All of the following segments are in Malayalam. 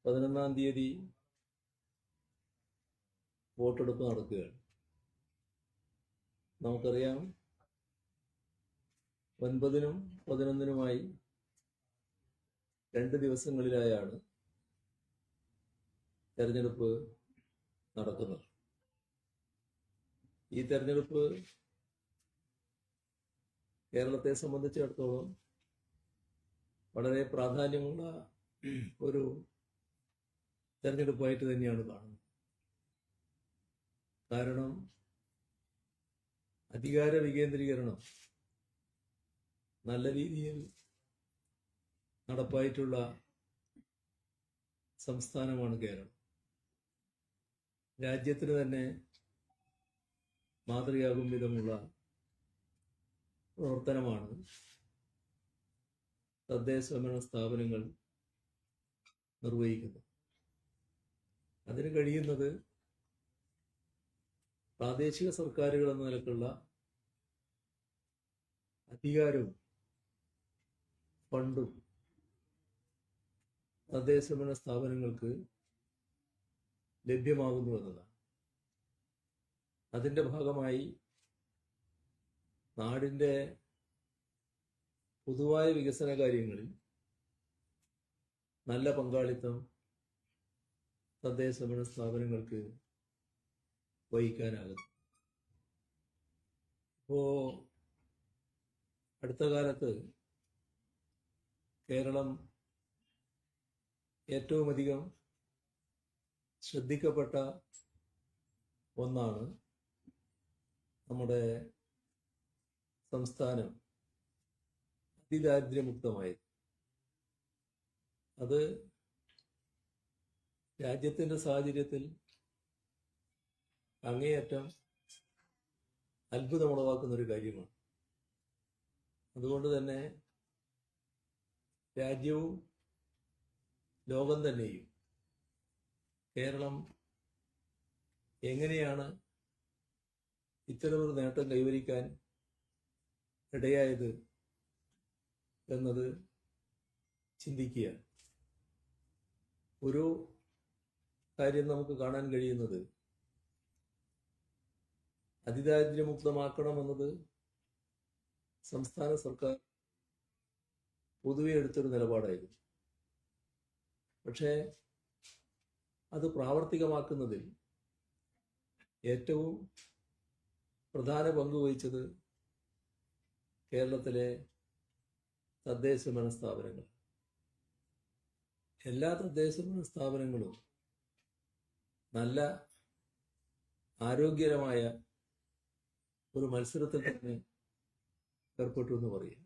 11-ാം തീയതി വോട്ടെടുപ്പ് നടക്കുകയാണ്. നമുക്കറിയാം 9-നും 11-നുമായി 2 ദിവസങ്ങളിലായാണ് തെരഞ്ഞെടുപ്പ് നടക്കുന്നത്. ഈ തെരഞ്ഞെടുപ്പ് കേരളത്തെ സംബന്ധിച്ചിടത്തോളം വളരെ പ്രാധാന്യമുള്ള ഒരു തെരഞ്ഞെടുപ്പായിട്ട് തന്നെയാണ് കാണുന്നത്. കാരണം അധികാര വികേന്ദ്രീകരണം നല്ല രീതിയിൽ നടപ്പായിട്ടുള്ള സംസ്ഥാനമാണ് കേരളം. രാജ്യത്തിന് തന്നെ മാതൃകയാകും വിധമുള്ള പ്രവർത്തനമാണ് തദ്ദേശഭരണ സ്ഥാപനങ്ങൾ നിർവഹിക്കുന്നത്. അതിന് കഴിയുന്നത് പ്രാദേശിക സർക്കാരുകൾ എന്ന നിലക്കുള്ള അധികാരവും ഫണ്ടും തദ്ദേശഭരണ സ്ഥാപനങ്ങൾക്ക് ലഭ്യമാകുന്നു എന്നതാണ്. അതിൻ്റെ ഭാഗമായി നാടിൻ്റെ പൊതുവായ വികസന കാര്യങ്ങളിൽ നല്ല പങ്കാളിത്തം തദ്ദേശഭരണ സ്ഥാപനങ്ങൾക്ക് വഹിക്കാനാകുന്നു. ഇപ്പോൾ അടുത്ത കാലത്ത് കേരളം ഏറ്റവും അധികം ശ്രദ്ധിക്കപ്പെട്ട ഒന്നാണ് നമ്മുടെ സംസ്ഥാനം അതിദാരിദ്ര്യമുക്തമായത്. അത് രാജ്യത്തിൻ്റെ സാഹചര്യത്തിൽ അങ്ങേയറ്റം അത്ഭുതമുളവാക്കുന്നൊരു കാര്യമാണ്. അതുകൊണ്ട് തന്നെ രാജ്യവും ലോകം തന്നെയും കേരളം എങ്ങനെയാണ് ഇത്തരമൊരു നേട്ടം കൈവരിക്കാൻ ഇടയായത് എന്നത് ചിന്തിക്കുകയാണ്. ഒരു കാര്യം നമുക്ക് കാണാൻ കഴിയുന്നത് അതിദാരിദ്ര്യമുക്തമാക്കണമെന്നത് സംസ്ഥാന സർക്കാർ പൊതുവെ എടുത്തൊരു നിലപാടായിരുന്നു. പക്ഷേ അത് പ്രാവർത്തികമാക്കുന്നതിൽ ഏറ്റവും പ്രധാന പങ്ക് വഹിച്ചത് കേരളത്തിലെ തദ്ദേശഭരണ സ്ഥാപനങ്ങൾ. എല്ലാ തദ്ദേശഭരണ സ്ഥാപനങ്ങളും നല്ല ആരോഗ്യകരമായ ഒരു മത്സരത്തിൽ തന്നെ ഏർപ്പെട്ടു എന്ന് പറയും.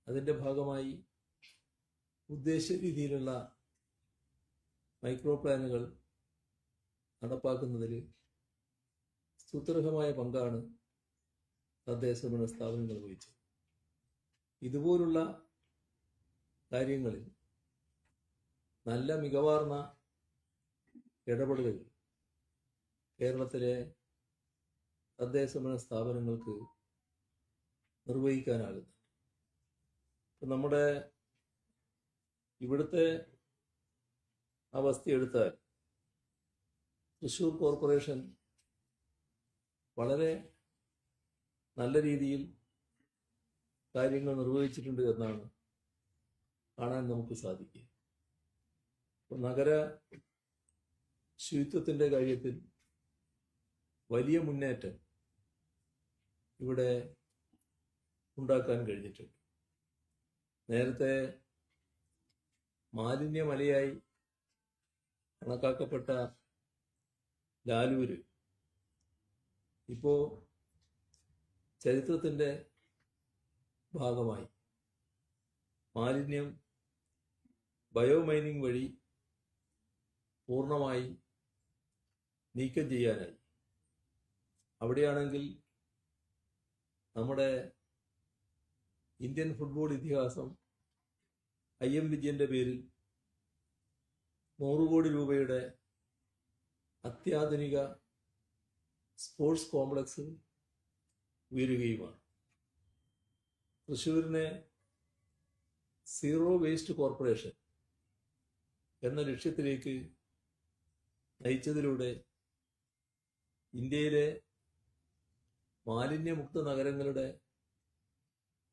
അതിൻ്റെ ഭാഗമായി ഉദ്ദേശ രീതിയിലുള്ള മൈക്രോ പ്ലാനുകൾ നടപ്പാക്കുന്നതിൽ സുദൃഢമായ പങ്കാണ് തദ്ദേശഭരണ സ്ഥാപനങ്ങൾ വഹിച്ചത്. ഇതുപോലുള്ള കാര്യങ്ങളിൽ നല്ല മികവാർന്ന ഇടപെടലുകൾ കേരളത്തിലെ തദ്ദേശഭരണ സ്ഥാപനങ്ങൾക്ക് നിർവഹിക്കാനാകുന്നു. ഇപ്പം നമ്മുടെ ഇവിടുത്തെ അവസ്ഥ എടുത്താൽ തൃശ്ശൂർ കോർപ്പറേഷൻ വളരെ നല്ല രീതിയിൽ കാര്യങ്ങൾ നിർവഹിച്ചിട്ടുണ്ട് എന്നാണ് കാണാൻ നമുക്ക് സാധിക്കുക. ഇപ്പം നഗര ശുചിത്വത്തിൻ്റെ കാര്യത്തിൽ വലിയ മുന്നേറ്റം ഇവിടെ ഉണ്ടാക്കാൻ കഴിഞ്ഞിട്ടുണ്ട്. നേരത്തെ മാലിന്യമലയായി കണക്കാക്കപ്പെട്ട ലാലൂര് ഇപ്പോൾ ചരിത്രത്തിൻ്റെ ഭാഗമായി മാലിന്യം ബയോമൈനിങ് വഴി പൂർണ്ണമായി നീക്കം ചെയ്യാനായി. അവിടെയാണെങ്കിൽ നമ്മുടെ ഇന്ത്യൻ ഫുട്ബോൾ ഇതിഹാസം IM വിജയന്റെ പേരിൽ 100 കോടി രൂപയുടെ അത്യാധുനിക സ്പോർട്സ് കോംപ്ലക്സ് ഉയരുകയുമാണ്. തൃശ്ശൂരിനെ സീറോ വേസ്റ്റ് കോർപ്പറേഷൻ എന്ന ലക്ഷ്യത്തിലേക്ക് നയിച്ചതിലൂടെ ഇന്ത്യയിലെ മാലിന്യമുക്ത നഗരങ്ങളുടെ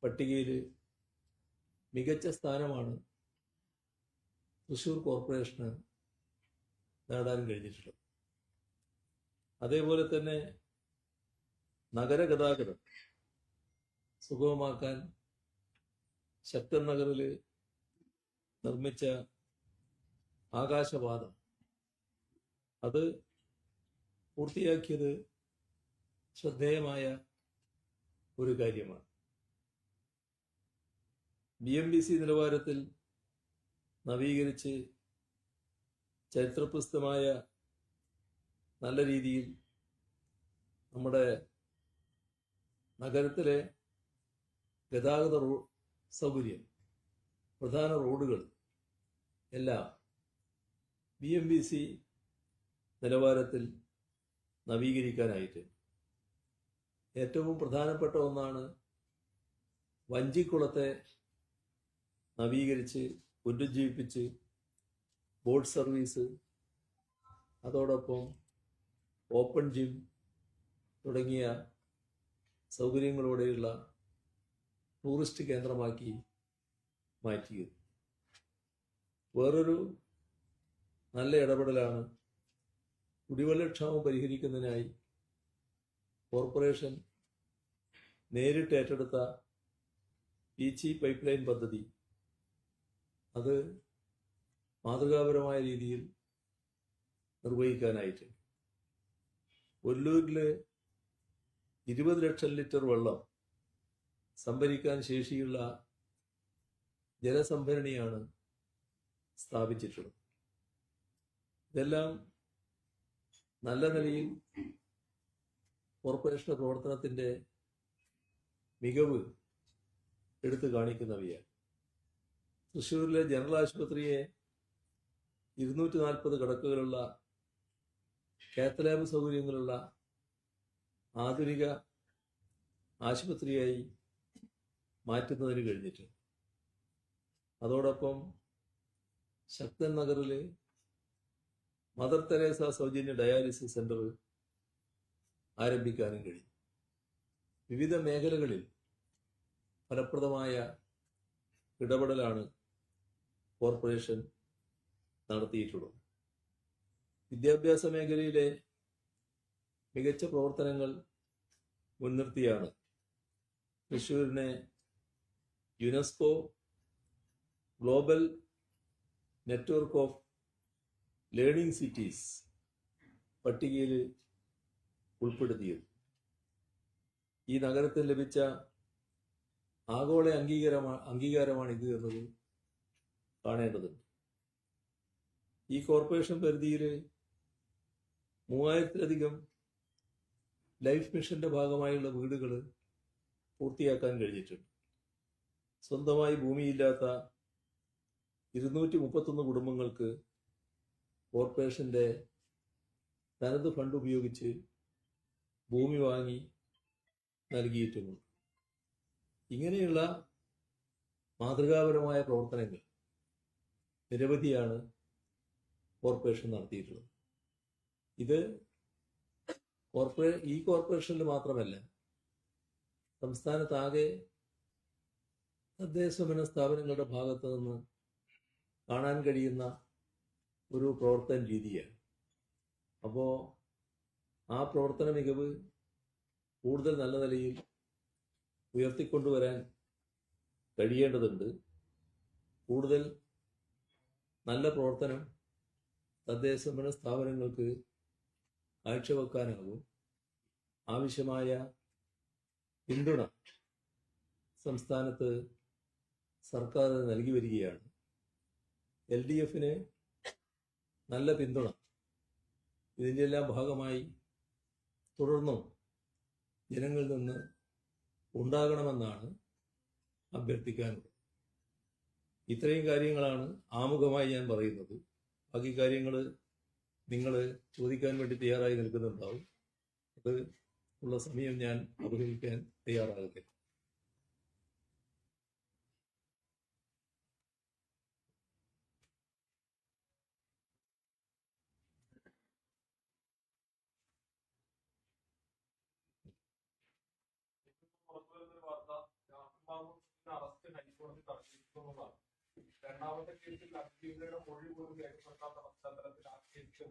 പട്ടികയിൽ മികച്ച സ്ഥാനമാണ് തൃശ്ശൂർ കോർപ്പറേഷന് നേടാൻ കഴിഞ്ഞിട്ടുള്ളത്. അതേപോലെ തന്നെ നഗരഗതാഗതം സുഗമമാക്കാൻ ശക്തൻ നഗറിൽ നിർമ്മിച്ച ആകാശപാത അത് പൂർത്തിയാക്കിയത് ശ്രദ്ധേയമായ ഒരു കാര്യമാണ്. BMBC നിലവാരത്തിൽ നവീകരിച്ച് ചരിത്രപ്രസിദ്ധമായ നല്ല രീതിയിൽ നമ്മുടെ നഗരത്തിലെ ഗതാഗത സൗകര്യം, പ്രധാന റോഡുകൾ എല്ലാം BMBC നിലവാരത്തിൽ നവീകരിക്കാനായിട്ട് ഏറ്റവും പ്രധാനപ്പെട്ട ഒന്നാണ് വഞ്ചിക്കുളത്തെ നവീകരിച്ച് പുനരുജ്ജീവിപ്പിച്ച് ബോട്ട് സർവീസ്, അതോടൊപ്പം ഓപ്പൺ ജിം തുടങ്ങിയ സൗകര്യങ്ങളോടെയുള്ള ടൂറിസ്റ്റ് കേന്ദ്രമാക്കി മാറ്റിയത്. വേറൊരു നല്ല ഇടപെടലാണ് കുടിവെള്ളക്ഷാമം പരിഹരിക്കുന്നതിനായി കോർപ്പറേഷൻ നേരിട്ട് ഏറ്റെടുത്ത പീച്ചി പൈപ്പ് ലൈൻ പദ്ധതി. അത് മാതൃകാപരമായ രീതിയിൽ നിർവഹിക്കാനായിട്ട് ഒല്ലൂരിൽ 20 ലക്ഷം ലിറ്റർ വെള്ളം സംഭരിക്കാൻ ശേഷിയുള്ള ജലസംഭരണിയാണ് സ്ഥാപിച്ചിട്ടുള്ളത്. ഇതെല്ലാം നല്ല നിലയിൽ കോർപ്പറേഷന്റെ പ്രവർത്തനത്തിന്റെ മികവ് എടുത്തു കാണിക്കുന്നവയാണ്. തൃശ്ശൂരിലെ ജനറൽ ആശുപത്രിയെ 240 കിടക്കുകളുള്ള കാത്ത് ലാബ് സൗകര്യങ്ങളുള്ള ആധുനിക ആശുപത്രിയായി മാറ്റുന്നതിന് കഴിഞ്ഞിട്ടുണ്ട്. അതോടൊപ്പം ശക്തൻ നഗറിൽ മദർ തെരേസ സൗജന്യ ഡയാലിസിസ് സെന്റർ ആരംഭിക്കാനും കഴിയും. വിവിധ മേഖലകളിൽ ഫലപ്രദമായ ഇടപെടലാണ് കോർപ്പറേഷൻ നടത്തിയിട്ടുള്ളത്. വിദ്യാഭ്യാസ മേഖലയിലെ മികച്ച പ്രവർത്തനങ്ങൾ മുൻനിർത്തിയാണ് തൃശ്ശൂരിനെ UNESCO global network of learning cities പട്ടികയിൽ ഉൾപ്പെടുത്തിയത്. ഈ നഗരത്തിന് ലഭിച്ച ആഗോള അംഗീകാരമാണിത് എന്നത് കാണേണ്ടതുണ്ട്. ഈ കോർപ്പറേഷൻ പരിധിയിൽ 3000-ലധികം ലൈഫ് മിഷന്റെ ഭാഗമായുള്ള വീടുകൾ പൂർത്തിയാക്കാൻ കഴിഞ്ഞിട്ടുണ്ട്. സ്വന്തമായി ഭൂമിയില്ലാത്ത 231 കുടുംബങ്ങൾക്ക് കോർപ്പറേഷന്റെ തനത് ഫണ്ട് ഉപയോഗിച്ച് ഭൂമി വാങ്ങി നൽകിയിട്ടുമുണ്ട്. ഇങ്ങനെയുള്ള മാതൃകാപരമായ പ്രവർത്തനങ്ങൾ നിരവധിയാണ് കോർപ്പറേഷൻ നടത്തിയിട്ടുള്ളത്. ഇത് ഈ കോർപ്പറേഷനിൽ മാത്രമല്ല, സംസ്ഥാനത്താകെ തദ്ദേശഭരണ സ്ഥാപനങ്ങളുടെ ഭാഗത്തു നിന്ന് കാണാൻ കഴിയുന്ന ഒരു പ്രവർത്തന രീതിയാണ്. അപ്പോൾ ആ പ്രവർത്തന മികവ് കൂടുതൽ നല്ല നിലയിൽ ഉയർത്തിക്കൊണ്ടുവരാൻ കഴിയേണ്ടതുണ്ട്. കൂടുതൽ നല്ല പ്രവർത്തനം തദ്ദേശഭരണ സ്ഥാപനങ്ങൾക്ക് കാഴ്ചവെക്കാനാകും. ആവശ്യമായ പിന്തുണ സംസ്ഥാനത്ത് സർക്കാർ നൽകി വരികയാണ്. LDFന് നല്ല പിന്തുണ ഇതിൻ്റെ എല്ലാം ഭാഗമായി തുടർന്നും ജനങ്ങളിൽ നിന്ന് ഉണ്ടാകണമെന്നാണ് അഭ്യർത്ഥിക്കാനുള്ളത്. ഇത്രയും കാര്യങ്ങളാണ് ആമുഖമായി ഞാൻ പറയുന്നത്. ബാക്കി കാര്യങ്ങൾ നിങ്ങൾ ചോദിക്കാൻ വേണ്ടി തയ്യാറായി നിൽക്കുന്നുണ്ടാവും. അത് ഉള്ള സമയം ഞാൻ അപഹരിക്കാൻ തയ്യാറാകത്തില്ല. ഹൈക്കോടതി തടഞ്ഞിരിക്കുന്നതാണ്. രണ്ടാമത്തെ കേസിൽ അഭിജിയുടെ മൊഴി പോലും രേഖപ്പെടുത്താത്ത പശ്ചാത്തലത്തിൽ ആ കേസ്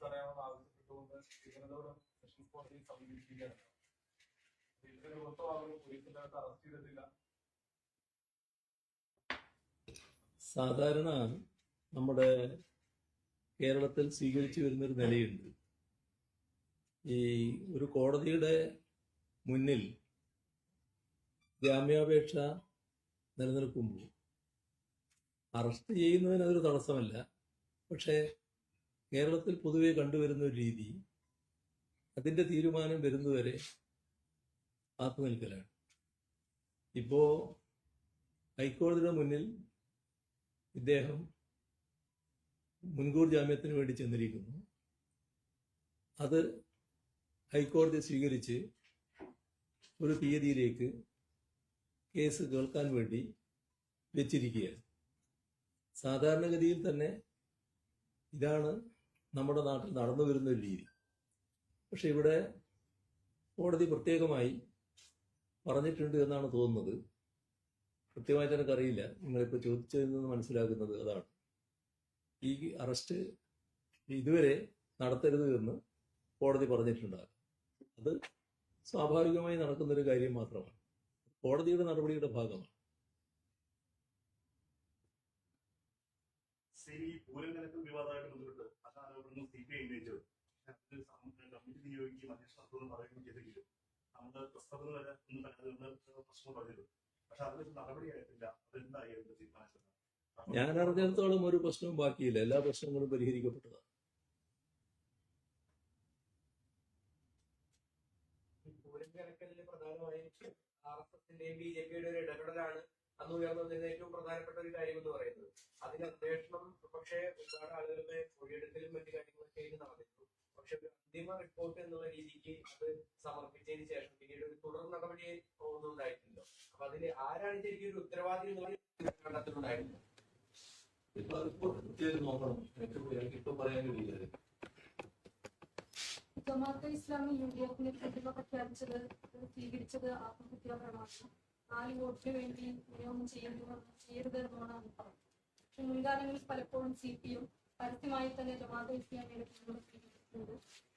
തടയണമെന്ന് ആവശ്യപ്പെട്ടുകൊണ്ട് തിരുവനന്തപുരം സെഷൻസ് കോടതിയെ സമീപിക്കുകയാണ്. ഇതിന് പുറത്തും പോലീസിനകത്ത് അറസ്റ്റ് ചെയ്തിട്ടില്ല. സാധാരണ നമ്മുടെ കേരളത്തിൽ സ്വീകരിച്ചു വരുന്നൊരു നിലയുണ്ട്. ഈ ഒരു കോടതിയുടെ മുന്നിൽ ജാമ്യാപേക്ഷ നിലനിൽക്കുമ്പോൾ അറസ്റ്റ് ചെയ്യുന്നതിന് അതൊരു തടസ്സമല്ല. പക്ഷേ കേരളത്തിൽ പൊതുവെ കണ്ടുവരുന്ന ഒരു രീതി അതിൻ്റെ തീരുമാനം വരുന്നതുവരെ കാത്തു നിൽക്കലാണ്. ഇപ്പോൾ ഹൈക്കോടതിയുടെ മുന്നിൽ ഇദ്ദേഹം മുൻകൂർ ജാമ്യത്തിന് വേണ്ടി ചെന്നിരിക്കുന്നു. അത് ഹൈക്കോടതി സ്വീകരിച്ച് ഒരു തീയതിയിലേക്ക് കേസ് കേൾക്കാൻ വേണ്ടി വെച്ചിരിക്കുകയാണ്. സാധാരണഗതിയിൽ തന്നെ ഇതാണ് നമ്മുടെ നാട്ടിൽ നടന്നു വരുന്ന ഒരു രീതി. പക്ഷെ ഇവിടെ കോടതി പ്രത്യേകമായി പറഞ്ഞിട്ടുണ്ട് എന്നാണ് തോന്നുന്നത്. കൃത്യമായിട്ട് എനിക്കറിയില്ല. നിങ്ങളിപ്പോൾ ചോദിച്ചതിൽ നിന്ന് മനസ്സിലാക്കുന്നത് അതാണ്. ഈ അറസ്റ്റ് ഇതുവരെ നടത്തരുത് എന്ന് കോടതി പറഞ്ഞിട്ടുണ്ടാകും. അത് സ്വാഭാവികമായി നടക്കുന്നൊരു കാര്യം മാത്രമാണ്. കോടതിയുടെ നടപടിയുടെ ഭാഗമാണ്. പൂരങ്കലത്തിൽ വിവാദമായിട്ട് ബന്ധപ്പെട്ട് അതാരോപണം CPI ഉന്നയിച്ചത് കമ്മിറ്റി നിയോഗിക്കുകയും അന്വേഷണം പറയുകയും ചെയ്തെങ്കിലും നമ്മുടെ പ്രസ്താവന വരെ ഒന്നും പരാതി പ്രശ്നം പറഞ്ഞത്. പക്ഷെ അതിലൊരു നടപടിയായിട്ടില്ല. അതെന്തായി അതിന്റെ തീരുമാനിച്ചത്? ഞാൻ അറിഞ്ഞിടത്തോളം ഒരു പ്രശ്നവും ബാക്കിയില്ല. എല്ലാ പ്രശ്നങ്ങളും പരിഹരിക്കപ്പെട്ടതാണ്. പൂരങ്കലക്കലിൽ പ്രധാനമായും RSSന്റെയും BJPയുടെ ഒരു ഇടപെടലാണ് അന്ന് ഉയർന്നതിന് ഏറ്റവും പ്രധാനപ്പെട്ട ഒരു കാര്യം എന്ന് പറയുന്നത്. അതിന് അന്വേഷണം പക്ഷേ ഒരുപാട് ആളുകളുടെ മൊഴിയെടുക്കലും മറ്റു കാര്യങ്ങളൊക്കെ ഇന്ന് നടന്നിരുന്നു. പക്ഷെ ഒരു അന്തിമ റിപ്പോർട്ട് എന്നുള്ള രീതിക്ക് അത് സമർപ്പിച്ചതിന് ശേഷം പിന്നീട് ഒരു തുടർ നടപടി ഒന്നും ഉണ്ടായിട്ടില്ല. അപ്പൊ അതിൽ ആരാണ് ശരിക്കും ഒരു ഉത്തരവാദി എന്നുള്ള കണ്ടെത്തിയിട്ടുണ്ടായിരുന്നു. ജമാഅത്തെ ഇസ്ലാമി UDFിനെ പ്രതിഭ പ്രഖ്യാപിച്ചത് സ്വീകരിച്ചത് ആത്മഹത്യാപരമാണ്. 4 വോട്ടിന് വേണ്ടി നിയമം ചെയ്യരുതെന്നാണ് അഭിപ്രായം. പക്ഷെ മുൻകാലങ്ങളിൽ പലപ്പോഴും CPM പരസ്യമായി തന്നെ ജമാഅത്തെ ഇസ്ലാമിയുടെ പിന്തുണ സ്വീകരിച്ചിട്ടുണ്ട്.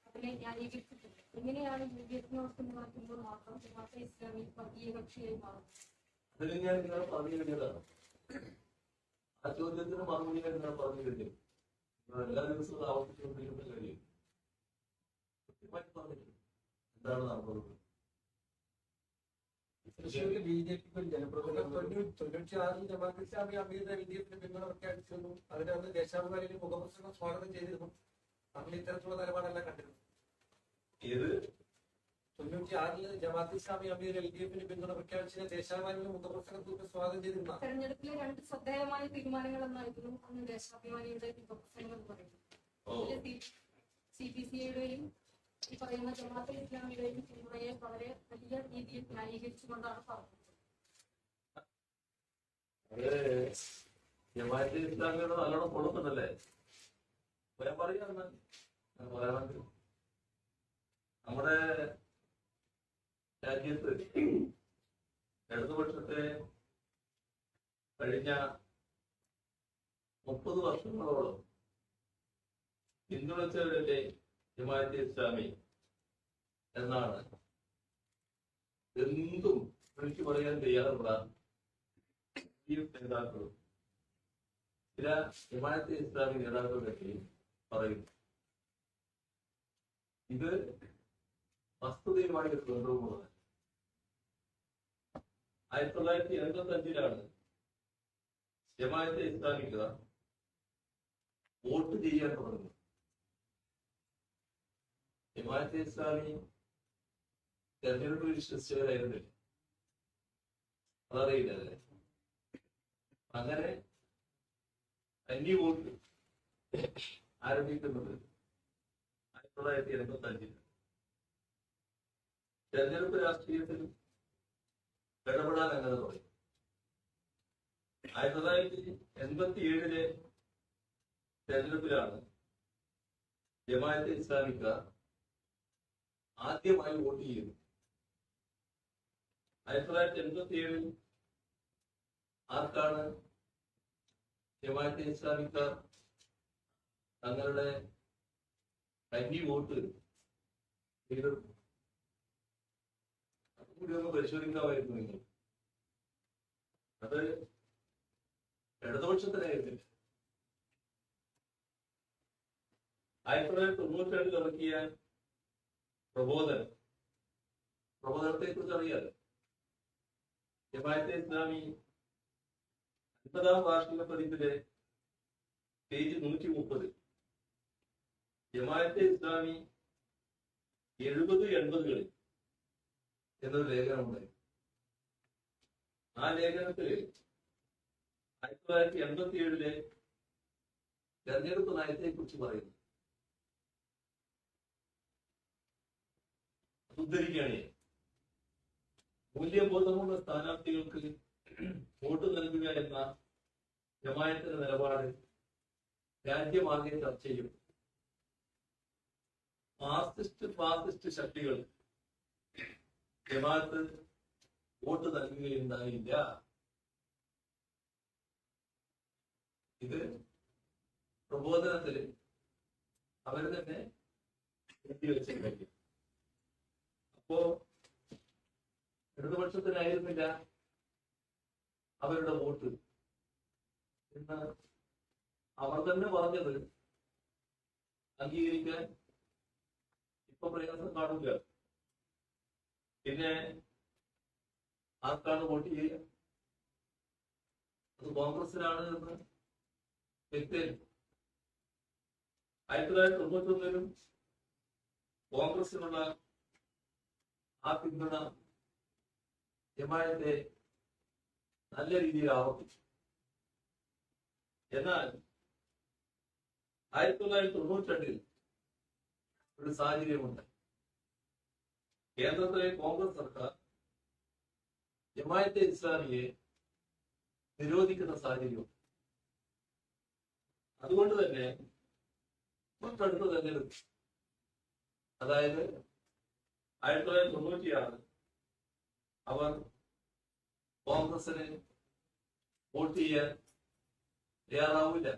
അതിനെ ന്യായീകരിച്ചിട്ടുണ്ട്. എങ്ങനെയാണ് UDFിനോട് പിന്തുണയ്ക്കുമ്പോൾ മാത്രം ജമാഅത്തെ ഇസ്ലാമി വർഗീയ കക്ഷിയായി മാറുന്നത്? ആ ചോദ്യത്തിന് മറുപടി ഞാൻ പറഞ്ഞു കഴിഞ്ഞു. എല്ലാ ദിവസവും ആവർത്തിച്ചുകൊണ്ടിരിക്കുന്ന കാര്യം കൃത്യമായിട്ട് പറഞ്ഞിട്ടുണ്ട്. എന്താണ് നടന്നത്? തൃശ്ശൂരിൽ BJP ജനപ്രതിനിധി 96 ജമാഅത്തെ ഇസ്ലാമി അമീർ LDFിന് പിന്തുണ പ്രഖ്യാപിച്ചിരുന്നു. അതിനകത്ത് ദേശാഭിമാനിയിൽ മുഖപ്രസംഗം സ്വാഗതം ചെയ്തിരുന്നു. നമ്മൾ ഇത്തരത്തിലുള്ള നിലപാടല്ല കണ്ടിരുന്നു. 96 ജമാഅത്തെ ഇസ്ലാമി അമീർ LDFിന് പിന്തുണ പ്രഖ്യാപിച്ചതിന് ദേശാഭിമാനിയിൽ മുഖപ്രസംഗത്തിൽ സ്വാഗതം ചെയ്തിരുന്നു. തെരഞ്ഞെടുപ്പിലെ 2 ശ്രദ്ധേയമായ തീരുമാനങ്ങൾ എന്നായിരുന്നു അന്ന് ദേശാഭിമാനിയുടെ മുഖപ്രസംഗം എന്ന് പറയുന്നത്. CPCയുടെയും ഈ പറയുന്ന ജമാഅത്തെ ഇസ്ലാമിയുടെയും പിന്തുണയെ വളരെ വലിയ രീതിയിൽ ന്യായീകരിച്ചുകൊണ്ടാണ് പറഞ്ഞത്. ജമാഅത്തെ ഇസ്ലാമിയുടെ നല്ലോണം കൊള്ളുന്നുണ്ടല്ലേ? ഞാൻ പറയാമെങ്കിൽ നമ്മുടെ രാജ്യത്ത് ഇടതുപക്ഷത്തെ കഴിഞ്ഞ 30 വർഷങ്ങളോളം പിന്തുണച്ചവരല്ലേ ജമാഅത്തെ ഇസ്ലാമി എന്നാണ് എന്തും വിളിച്ചു പറയാൻ തയ്യാറുള്ള നേതാക്കളും ചില ജമാഅത്തെ ഇസ്ലാമി നേതാക്കളൊക്കെ പറയുന്നു. ഇത് വസ്തുതയുമായി ഒരു ബന്ധവുമുള്ളത്. 1985 ജമാഅത്തെ ഇസ്ലാമിക വോട്ട് ചെയ്യാൻ തുടങ്ങുന്നു. ജമാഅത്തെ ഇസ്ലാമി തെരഞ്ഞെടുപ്പ് വിശ്വസിച്ചവരായിരുന്നില്ല. അതറിയില്ല അല്ലേ? അങ്ങനെ അന്യ വോട്ട് ആരംഭിക്കുന്നത് 1985 തെരഞ്ഞെടുപ്പ് രാഷ്ട്രീയത്തിൽ ഇടപെടാൻ അങ്ങനെ തുടങ്ങി. 1987 തെരഞ്ഞെടുപ്പിലാണ് ജമാഅത്തെ ഇസ്ലാമിക്കാർ ആദ്യമായി വോട്ട് ചെയ്യുന്നു. 1987 ആർക്കാണ് ജമാഅത്തെ ഇസ്ലാമിക്കാർ തങ്ങളുടെ കന്നി വോട്ട് ചെയ്തത്? അതുകൂടി ഒന്ന് പരിശോധിക്കാമായിരുന്നു നിങ്ങൾ. അത് ഇടതുപക്ഷത്തിനായിരുന്നില്ല. 1992 ഇറക്കിയ പ്രബോധനത്തെ കുറിച്ച് അറിയാലോ. ജമാഅത്തെ ഇസ്ലാമി 50ാം വാർഷിക പതിപ്പിലെ പേജ് 130 ജമാഅത്തെ ഇസ്ലാമി 70-80കളിൽ എന്നൊരു ലേഖനമുണ്ടായി. ആ ലേഖനത്തിൽ 1987 തെരഞ്ഞെടുപ്പ് നയത്തെ കുറിച്ച് പറയുന്നു. ഉദ്ധരിക്കുകയാണ്: മൂല്യബോധമുള്ള സ്ഥാനാർത്ഥികൾക്ക് വോട്ട് നൽകുക എന്ന ജമാഅത്തിന്റെ നിലപാട് രാജ്യമാകെ ചർച്ച ചെയ്യും. ഫാസിസ്റ്റ് ശക്തികൾ ജമാഅത്ത് വോട്ട് നൽകുകയുണ്ടായില്ല. ഇത് പ്രബോധനത്തിൽ അവർ തന്നെ എഴുതി വെച്ചിട്ടുണ്ടായിരിക്കും. അപ്പോ ഇടതുപക്ഷത്തിനായിരുന്നില്ല അവരുടെ വോട്ട് എന്ന് അവർ തന്നെ പറഞ്ഞത് അംഗീകരിക്കാൻ ഇപ്പൊ പ്രയാസം കാണില്ല. പിന്നെ ആർക്കാണ് വോട്ട് ചെയ്യുക? അത് കോൺഗ്രസിനാണ് എന്ന് വ്യക്തം. 1991 കോൺഗ്രസിനുള്ള ആ പിന്തുണ ജമാഅത്തെ നല്ല രീതിയിൽ ആവർത്തിച്ചു. എന്നാൽ 1992 ഒരു സാഹചര്യമുണ്ട്. കേന്ദ്രത്തിലെ കോൺഗ്രസ് സർക്കാർ ജമാഅത്തെ ഇസ്ലാമിയെ നിരോധിക്കുന്ന സാഹചര്യവും. അതുകൊണ്ട് തന്നെ തൊട്ടടുത്ത തെരഞ്ഞെടുപ്പ്, അതായത് 1996 അവർ കോൺഗ്രസിന് വോട്ട് ചെയ്യാൻ തയ്യാറാവില്ല.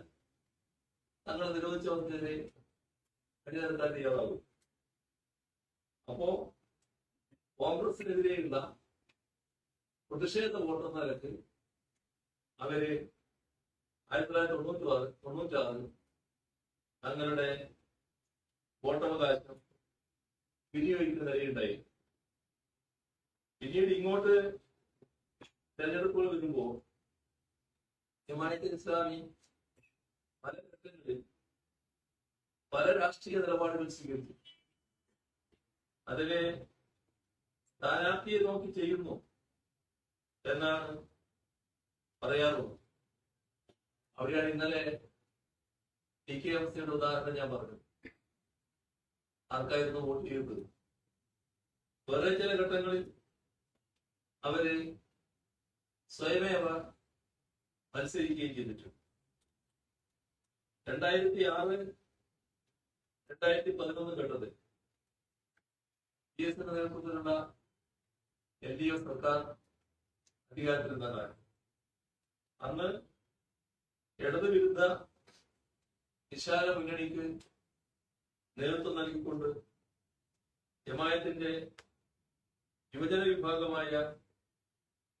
തങ്ങൾ നിരോധിച്ചവർക്കെതിരെ അണിനിരത്താൻ തയ്യാറാവും. അപ്പോ കോൺഗ്രസിനെതിരെയുള്ള പ്രതിഷേധ വോട്ടെന്ന നിലക്ക് അവര് 1996 തങ്ങളുടെ വോട്ടവകാശം വിനിയോഗിക്കുന്ന നിലയുണ്ടായി. പിന്നീട് ഇങ്ങോട്ട് തെരഞ്ഞെടുപ്പുകൾ വരുമ്പോൾ ജമാഅത്തെ ഇസ്ലാമി പല ഘട്ടങ്ങളിൽ പല രാഷ്ട്രീയ നിലപാടുകൾ സ്വീകരിച്ചു. അതിലെ സ്ഥാനാർത്ഥിയെ നോക്കി ചെയ്യുന്നു എന്നാണ് പറയാറുള്ളത്. അവിടെയാണ് ഇന്നലെ TKMCയുടെ ഉദാഹരണം ഞാൻ പറഞ്ഞു. ആർക്കായിരുന്നു വോട്ട് ചെയ്തത്? വേറെ ചില ഘട്ടങ്ങളിൽ അവര് സ്വയമേവ മത്സരിക്കുകയും ചെയ്തിട്ടുണ്ട്. 2006-2011 ഘട്ടത്തിൽ PS നേതൃത്വത്തിലുള്ള LDF സർക്കാർ അധികാരത്തിലിരുന്ന കാലം, അന്ന് ഇടതുവിരുദ്ധ വിശാല മുന്നണിക്ക് നേതൃത്വം നൽകിക്കൊണ്ട് ജമാഅത്തിന്റെ യുവജന വിഭാഗമായ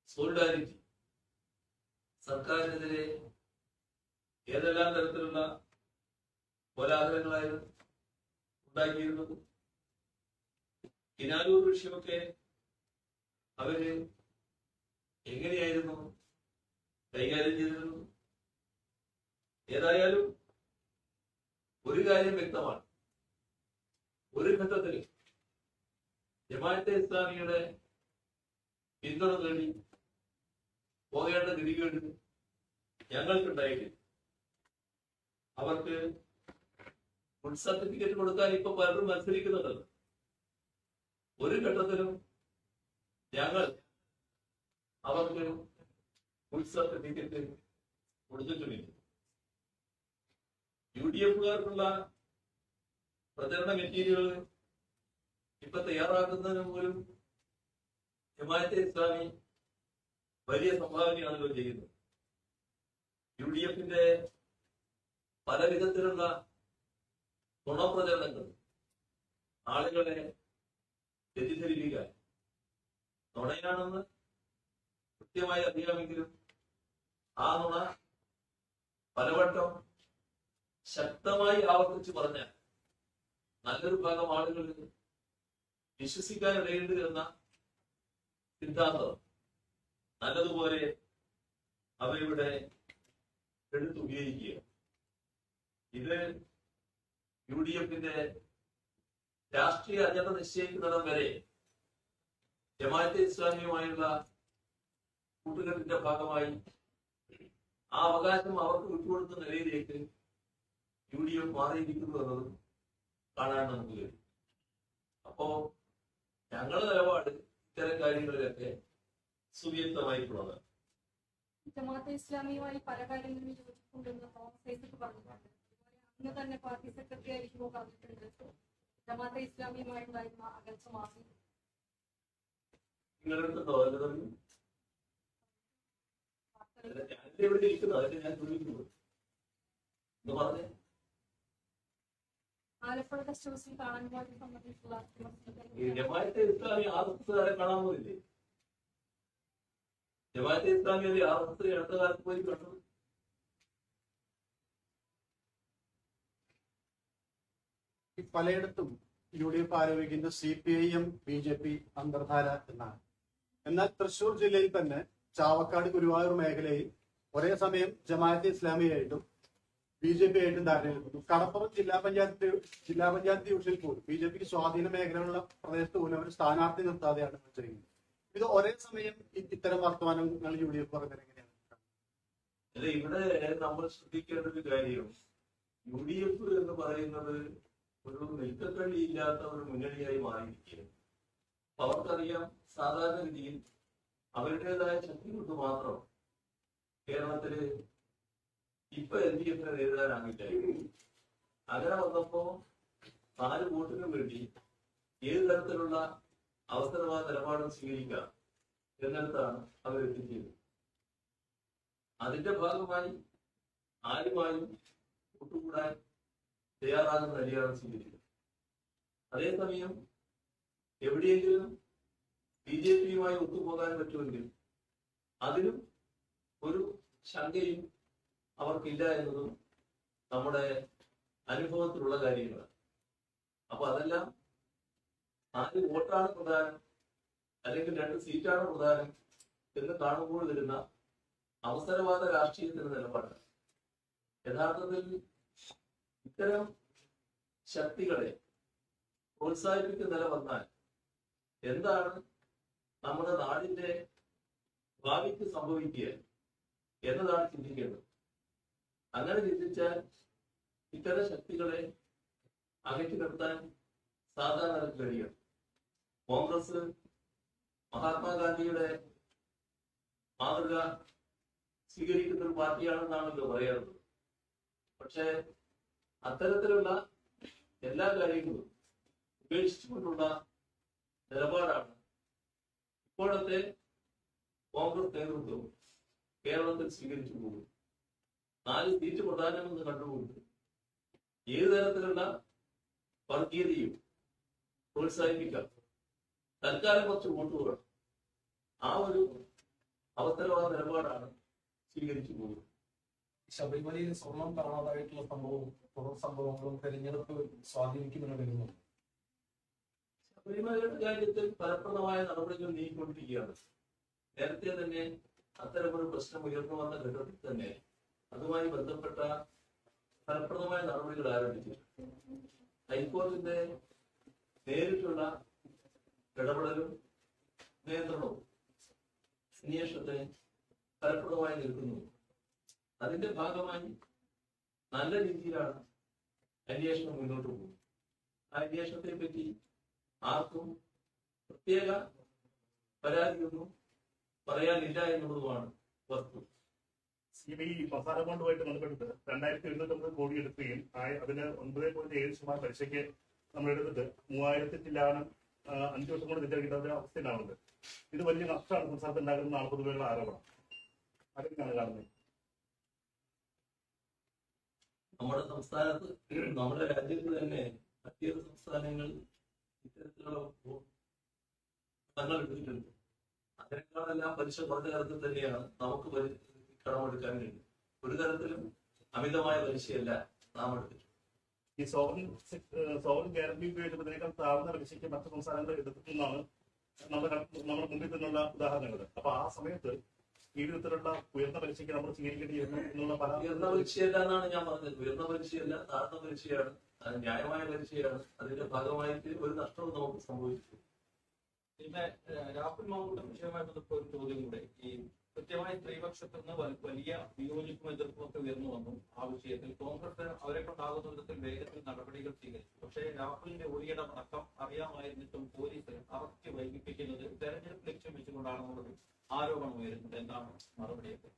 സോളിഡാരിറ്റി സർക്കാരിനെതിരെ ഏതെല്ലാം തരത്തിലുള്ള കോലാഹലങ്ങളായിരുന്നു ഉണ്ടാക്കിയിരുന്നത്. കിനാലൂർ വിഷയമൊക്കെ അവര് എങ്ങനെയായിരുന്നു കൈകാര്യം ചെയ്തിരുന്നത്? ഏതായാലും ഒരു കാര്യം വ്യക്തമാണ്, ഒരു ഘട്ടത്തിൽ ജമാഅത്തെ ഇസ്ലാമിയുടെ പിന്തുണ നേടി പോകേണ്ട ഗതികേട് ഞങ്ങൾക്കുണ്ടായിട്ടില്ല. അവർക്ക് ഫുഡ് സർട്ടിഫിക്കറ്റ് കൊടുക്കാൻ ഇപ്പൊ പലരും മത്സരിക്കുന്നുണ്ടല്ലോ. ഒരു ഘട്ടത്തിലും ഞങ്ങൾ അവർക്ക് ഫുഡ് സർട്ടിഫിക്കറ്റ് കൊടുത്തിട്ടുമില്ല. UDFകാർക്കുള്ള പ്രചരണ മെറ്റീരിയലുകൾ ഇപ്പൊ തയ്യാറാക്കുന്നതിന് പോലും ജമാഅത്തെ ഇസ്ലാമി വലിയ സംഭാവനയാണല്ലോ ചെയ്യുന്നത്. UDFന്റെ പല വിധത്തിലുള്ള നുണപ്രചരണങ്ങൾ ആളുകളെ തെറ്റിദ്ധരിപ്പിക്കാൻ നുണയാണെന്ന് കൃത്യമായി അറിയാമെങ്കിലും ആ നുണ പലവട്ടം ശക്തമായി ആവർത്തിച്ച് പറഞ്ഞാൽ നല്ലൊരു ഭാഗം ആളുകൾ വിശ്വസിക്കാൻ ഇടയുണ്ട് എന്ന സിദ്ധാന്തം നല്ലതുപോലെ അവരിവിടെ എടുത്തുപയോഗിക്കുക. ഇത് UDFന്റെ രാഷ്ട്രീയ അജണ്ട നിശ്ചയിക്കുന്നിടം വരെ ജമാഅത്തെ ഇസ്ലാമിയുമായുള്ള കൂട്ടുകെട്ടിന്റെ ഭാഗമായി ആ അവകാശം അവർക്ക് വിട്ടുകൊടുത്ത നിലയിലേക്ക് UDF മാറിയിരിക്കുന്നു എന്നത് കാണാൻ നമുക്ക് കഴിയും. അപ്പോ ഞങ്ങളുടെ നിലപാട് ഇത്തരം കാര്യങ്ങളിലൊക്കെ സുവ്യക്തമായിട്ടുള്ളതാണ്. ജമാഅത്തെ ഇസ്ലാമിയുമായി പല കാര്യങ്ങളും യോജിപ്പുണ്ടെന്ന് തോമസ് പറഞ്ഞിട്ടുണ്ട്. അന്ന് തന്നെ പാർട്ടി സെക്രട്ടറി ആയിരിക്കുമ്പോൾ പറഞ്ഞിട്ടുണ്ട് ജമാഅത്തെ ഇസ്ലാമിയുമായിട്ടുണ്ടായിരുന്ന അകൽച്ച മാറി. നിങ്ങളെടുത്തുണ്ടോ അതിന്റെ തന്നെ ഞാനിവിടെ ഇരിക്കുന്നത് അതിന്റെ ഞാൻ ചോദിക്കുന്നത് എന്ന് പറഞ്ഞേ. ആലപ്പുഴ ഗസ്റ്റ് ഹൗസിൽ കാണാൻ പോയത് സംബന്ധിച്ചുള്ള ഈ ജമാഅത്തെ ഇസ്ലാമി ആർഎസ്എസ്കാരെ കാണാൻ പോയില്ലേ? ജമാഅത്തെ ഇസ്ലാമി അത് ആർഎസ്എസ് അടുത്ത കാലത്ത് പോയി കണ്ടു. പലയിടത്തും UDF ആരോപിക്കുന്ന CPIM BJP അന്തർധാര എന്നാണ്. എന്നാൽ തൃശൂർ ജില്ലയിൽ തന്നെ ചാവക്കാട് ഗുരുവായൂർ മേഖലയിൽ ഒരേ സമയം ജമാഅത്തെ ഇസ്ലാമിയായിട്ടും BJP ആയിട്ടും ധാരണയെടുക്കുന്നു. കടപ്പുറം ജില്ലാ പഞ്ചായത്ത് ഡിവിഷനിൽ പോലും BJPക്ക് സ്വാധീന മേഖലയുള്ള പ്രദേശത്ത് പോലും അവർ സ്ഥാനാർത്ഥി നിർത്താതെയാണ് മത്സരിക്കുന്നത്. ഇത് ഒരേ സമയം ഇത്തരം വർത്തമാനങ്ങൾ UDF പറഞ്ഞത് എങ്ങനെയാണ്? ഇവിടെ നമ്മൾ ശ്രദ്ധിക്കേണ്ട ഒരു കാര്യം UDF എന്ന് പറയുന്നത് ഒരു നിൽക്കക്കള്ളി ഇല്ലാത്ത ഒരു മുന്നണിയായി മാറിയിരിക്കുകയാണ്. അവർക്കറിയാം സാധാരണഗതിയിൽ അവരുടേതായ ശക്തി കൊണ്ട് മാത്രം കേരളത്തില് ഇപ്പൊ LDFനെ നേരിടാനാകില്ല. അങ്ങനെ വന്നപ്പോ 4 വോട്ടിനും വേണ്ടി ഏത് തരത്തിലുള്ള അവസരമായ നിലപാടും സ്വീകരിക്കാം എന്നിടത്താണ് അവരെത്തിച്ചത്. അതിന്റെ ഭാഗമായി ആരുമായും കൂട്ടുകൂടാൻ തയ്യാറാകുന്ന നിലയാണ് സ്വീകരിക്കുന്നത്. അതേസമയം എവിടെയെങ്കിലും BJPയുമായി ഒത്തുപോകാൻ പറ്റുമെങ്കിൽ അതിനും ഒരു ശങ്കയും അവർക്കില്ല എന്നതും നമ്മുടെ അനുഭവത്തിലുള്ള കാര്യങ്ങളാണ്. അപ്പൊ അതെല്ലാം 4 വോട്ടാണ് പ്രധാനം അല്ലെങ്കിൽ 2 സീറ്റാണ് പ്രധാനം എന്ന് കാണുമ്പോൾ വരുന്ന അവസരവാദ രാഷ്ട്രീയത്തിന്റെ നിലപാടാണ്. യഥാർത്ഥത്തിൽ ഇത്തരം ശക്തികളെ പ്രോത്സാഹിപ്പിക്കുന്ന നില വന്നാൽ എന്താണ് നമ്മുടെ നാടിന്റെ ഭാവിക്ക് സംഭവിക്കുക എന്നതാണ് ചിന്തിക്കേണ്ടത്. അങ്ങനെ ചിന്തിച്ചാൽ ഇത്തരം ശക്തികളെ അകറ്റി നിർത്താൻ സാധാരണ കഴിയും. കോൺഗ്രസ് മഹാത്മാഗാന്ധിയുടെ മാതൃക സ്വീകരിക്കുന്ന ഒരു പാർട്ടിയാണെന്നാണല്ലോ പറയാറുള്ളത്. പക്ഷെ അത്തരത്തിലുള്ള എല്ലാ കാര്യങ്ങളും ഉപേക്ഷിച്ചുകൊണ്ടുള്ള നിലപാടാണ് ഇപ്പോഴത്തെ കോൺഗ്രസ് നേതൃത്വം കേരളത്തിൽ സ്വീകരിച്ചു പോകും. 4 സീറ്റ് പ്രധാനമെന്ന് കണ്ടുകൊണ്ട് ഏത് തരത്തിലുള്ള വർഗീയതയും പ്രോത്സാഹിപ്പിക്കാം. തൽക്കാലം കുറച്ച് വോട്ട് വേണം. ആ ഒരു അവസരവാദ നിലപാടാണ് സ്വീകരിച്ചു പോകുന്നത്. ശബരിമലയിൽ സ്വർണം കാണാതായിട്ടുള്ള സംഭവവും തുടർ സംഭവങ്ങളും തെരഞ്ഞെടുപ്പ് സ്വാധീനിക്കുമെന്ന് കരുതുന്നു. ശബരിമലയുടെ കാര്യത്തിൽ ഫലപ്രദമായ നടപടികൾ നീങ്ങിക്കൊണ്ടിരിക്കുകയാണ്. നേരത്തെ തന്നെ അത്തരമൊരു പ്രശ്നം ഉയർന്നു വന്ന ഘട്ടത്തിൽ തന്നെ അതുമായി ബന്ധപ്പെട്ട ഫലപ്രദമായ നടപടികൾ ആരംഭിച്ചു. ഹൈക്കോടതിന്റെ നേരിട്ടുള്ള ഇടപെടലും നിയന്ത്രണവും അന്വേഷണത്തെ ഫലപ്രദമായി നിൽക്കുന്നു. അതിന്റെ ഭാഗമായി നല്ല രീതിയിലാണ് അന്വേഷണം മുന്നോട്ട് പോകുന്നത്. ആ അന്വേഷണത്തെ പറ്റി ആർക്കും പ്രത്യേക പരാതിയൊന്നും പറയാനില്ല എന്നുള്ളതുമാണ് വസ്തു. CBI മസാല ബോണ്ടുമായിട്ട് ബന്ധപ്പെട്ടിട്ട് 2750 കോടി എടുക്കുകയും അതിന് 9.7% പലിശയ്ക്ക് നമ്മൾ എടുത്തിട്ട് 3000 ചില്ലാനം 5 വർഷം കൊണ്ട് തിരിച്ചു കിട്ടാത്ത അവസ്ഥയിലാണുള്ളത്. ഇത് വലിയ നഷ്ടമാണ് സംസ്ഥാനത്ത് ഉണ്ടാകുന്ന 40 രൂപയുള്ള ആരോപണം. അതൊക്കെയാണ് കാണുന്നത്. നമ്മുടെ സംസ്ഥാനത്ത്, നമ്മുടെ രാജ്യത്ത് തന്നെ മറ്റേത് സംസ്ഥാനങ്ങൾ ഇത്തരത്തിലുള്ള ഫലങ്ങൾ എടുത്തിട്ടുണ്ട്. അതിനേക്കാളെല്ലാം പലിശ കുറഞ്ഞ തരത്തിൽ തന്നെയാണ് നമുക്ക് കടമെടുക്കാൻ കഴിയും. ഒരു തരത്തിലും അമിതമായ പലിശയല്ല നാം എടുത്തിട്ടുള്ളത്. ഈ സോവറിൻ ഗ്യാരണ്ടി ഉപയോഗിച്ചതിനേക്കാൾ താഴ്ന്ന പലിശയ്ക്ക് മറ്റു സംസ്ഥാനങ്ങൾ എടുത്തിട്ടുണ്ടെന്നാണ് നമ്മുടെ മുമ്പിൽ നിന്നുള്ള ഉദാഹരണങ്ങൾ. അപ്പൊ ആ സമയത്ത് ഈ വിധത്തിലുള്ള ഉയർന്ന പലിശയ്ക്ക് നമ്മൾ സ്വീകരിക്കേണ്ടി വരുന്നു എന്നുള്ള പല ഉയർന്ന പലിശയല്ല എന്നാണ് ഞാൻ പറഞ്ഞത്. ഉയർന്ന പലിശയല്ല, താഴ്ന്ന പലിശയാണ്, അത് ന്യായമായ പലിശയാണ്. അതിന്റെ ഭാഗമായിട്ട് ഒരു നഷ്ടവും നമുക്ക് സംഭവിച്ചു. പിന്നെ രാഹുൽ മാങ്കൂട്ടം വിഷയമായി ബന്ധപ്പെട്ട ഒരു ചോദ്യം കൂടെ, ഈ കൃത്യമായി സ്ത്രീപക്ഷത്തിൽ നിന്ന് വലിയ വിയോജിപ്പും എതിർപ്പും ഒക്കെ ഉയർന്നു വന്നു. ആ വിഷയത്തിൽ കോൺഗ്രസ് അവരെ കൊണ്ടാകുന്ന വിധത്തിൽ വേഗത്തിൽ നടപടികൾ സ്വീകരിച്ചു. പക്ഷേ രാഹുലിന്റെ ഒളിയിടം അടക്കം അറിയാമായിരുന്നിട്ടും പോലീസ് അറസ്റ്റ് വൈകിപ്പിക്കുന്നത് തെരഞ്ഞെടുപ്പ് ലക്ഷ്യം വെച്ചുകൊണ്ടാണെന്നുള്ളത് ആരോപണം ഉയരുന്നത്. എന്താണ് മറുപടിയൊക്കെ?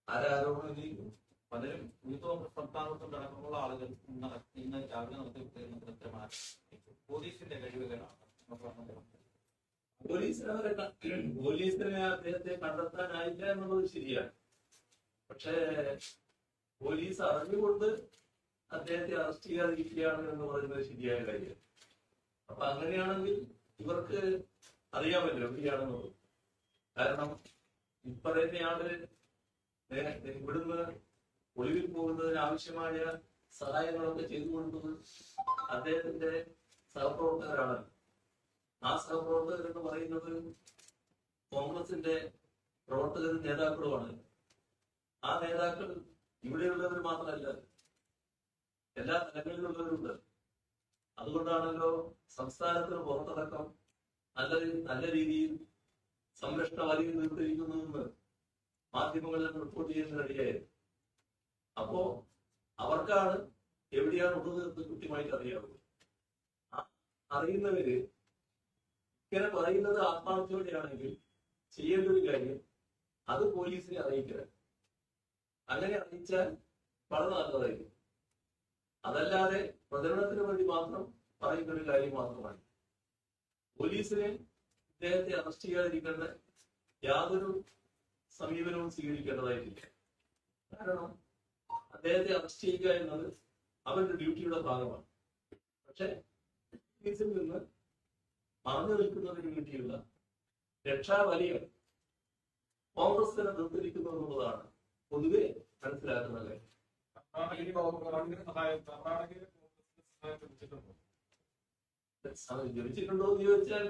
ആരോപണം ഉന്നയിക്കും? പലരും യൂത്ത് കോൺഗ്രസ് സംസ്ഥാനത്തും അടക്കമുള്ള ആളുകൾ ഇന്ന് രാവിലെ നടത്തി പോലീസിന്റെ കഴിവുകളാണ്. പോലീസിനെ അദ്ദേഹത്തെ കണ്ടെത്താനായില്ല എന്നുള്ളത് ശരിയാണ്. പക്ഷേ പോലീസ് അറിഞ്ഞുകൊണ്ട് അദ്ദേഹത്തെ അറസ്റ്റ് ചെയ്യാതിരിക്കുകയാണ് എന്ന് പറയുന്നത് ശരിയായ കാര്യം. അപ്പൊ അങ്ങനെയാണെങ്കിൽ ഇവർക്ക് അറിയാമല്ലോ എവിടെയാണെന്നുള്ളത്. കാരണം ഇപ്പറയുന്നയാള് ഇവിടുന്ന് ഒളിവിൽ പോകുന്നതിന് ആവശ്യമായ സഹായങ്ങളൊക്കെ ചെയ്തു കൊടുത്തത് അദ്ദേഹത്തിന്റെ സഹപ്രവർത്തകരാണ്. ആ സഹപ്രവർത്തകർ എന്ന് പറയുന്നത് കോൺഗ്രസിന്റെ പ്രവർത്തകരും നേതാക്കളുമാണ്. ആ നേതാക്കൾ ഇവിടെയുള്ളവർ മാത്രമല്ല, എല്ലാ തലങ്ങളിലുള്ളവരുണ്ട്. അതുകൊണ്ടാണല്ലോ സംസ്ഥാനത്തിന് പുറത്തടക്കം നല്ല രീതിയിൽ സംരക്ഷണ വലയം നിർത്തിയിരിക്കുന്നതെന്ന് മാധ്യമങ്ങളിൽ റിപ്പോർട്ട് ചെയ്യുന്നതിനിടയായത്. അപ്പോ അവർക്കാണ് എവിടെയാണ് ഉള്ളത് കൃത്യമായിട്ട് അറിയാവുന്നത്. അറിയുന്നവര് ഇങ്ങനെ പറയുന്നത് ആത്മാർത്ഥതയോടെയാണെങ്കിൽ ചെയ്യേണ്ട ഒരു കാര്യം അത് പോലീസിനെ അറിയിക്കുക. അങ്ങനെ അറിയിച്ചാൽ വളരെ നല്ലതായിരിക്കും. അതല്ലാതെ പ്രചരണത്തിന് വേണ്ടി മാത്രം പറയുന്ന ഒരു കാര്യം മാത്രമാണ്. പോലീസിനെ ഇദ്ദേഹത്തെ അറസ്റ്റ് ചെയ്യാതിരിക്കേണ്ട യാതൊരു സമീപനവും സ്വീകരിക്കേണ്ടതായിട്ടില്ല. കാരണം അദ്ദേഹത്തെ അറസ്റ്റ് ചെയ്യുക എന്നത് അവരുടെ ഡ്യൂട്ടിയുടെ ഭാഗമാണ്. പക്ഷെ പോലീസിൽ നിന്ന് മറഞ്ഞു നിൽക്കുന്നതിന് വേണ്ടിയുള്ള രക്ഷാവലികൾ കോൺഗ്രസിനെ നിർത്തിരിക്കുന്നു എന്നുള്ളതാണ് പൊതുവെ മനസ്സിലാക്കുന്ന കാര്യം. ജപിച്ചിട്ടുണ്ടോ എന്ന് ചോദിച്ചാൽ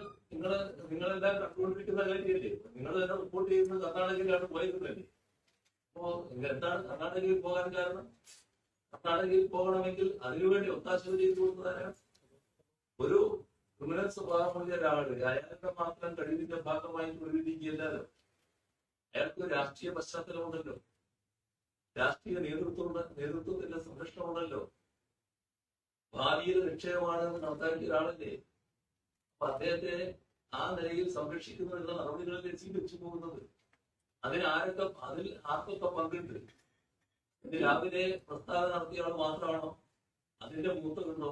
നിങ്ങളെല്ലാം കണ്ടുകൊണ്ടിരിക്കുന്ന കാര്യമല്ലേ? നിങ്ങൾ തന്നെ റിപ്പോർട്ട് ചെയ്യുന്നത് കർണാടകയിലാണ് പോയതല്ലേ? അപ്പോ എന്താണ് കർണാടകയിൽ പോകാൻ കാരണം? കർണാടകയിൽ പോകണമെങ്കിൽ അതിനുവേണ്ടി ഒത്താശ ചെയ്തു കൊടുക്കുന്നതാണ് ഒരു ക്രിമിനൽ സ്വഭാവമുള്ള ഒരാള്. അയാളുടെ മാത്രം കഴിവിന്റെ ഭാഗമായി പ്രകടിപ്പിക്കുകയല്ലോ. അയാൾക്ക് രാഷ്ട്രീയ പശ്ചാത്തലമുണ്ടല്ലോ, രാഷ്ട്രീയ നേതൃത്വത്തിന്റെ സംരക്ഷണമുണ്ടല്ലോ, ഭാവിയിൽ നിക്ഷേപമാണെന്ന് കണക്കാക്കിയ ഒരാളല്ലേ. അപ്പൊ അദ്ദേഹത്തെ ആ നിലയിൽ സംരക്ഷിക്കുന്നതിനുള്ള നടപടികളിലെ സ്വീകരിച്ചു പോകുന്നത്. അതിൽ ആർക്കൊക്കെ പങ്കുണ്ട്? ഇത് രാവിലെ പ്രസ്താവന നടത്തിയ ആൾ മാത്രമാണോ? അതിന്റെ മൂത്തതുണ്ടോ?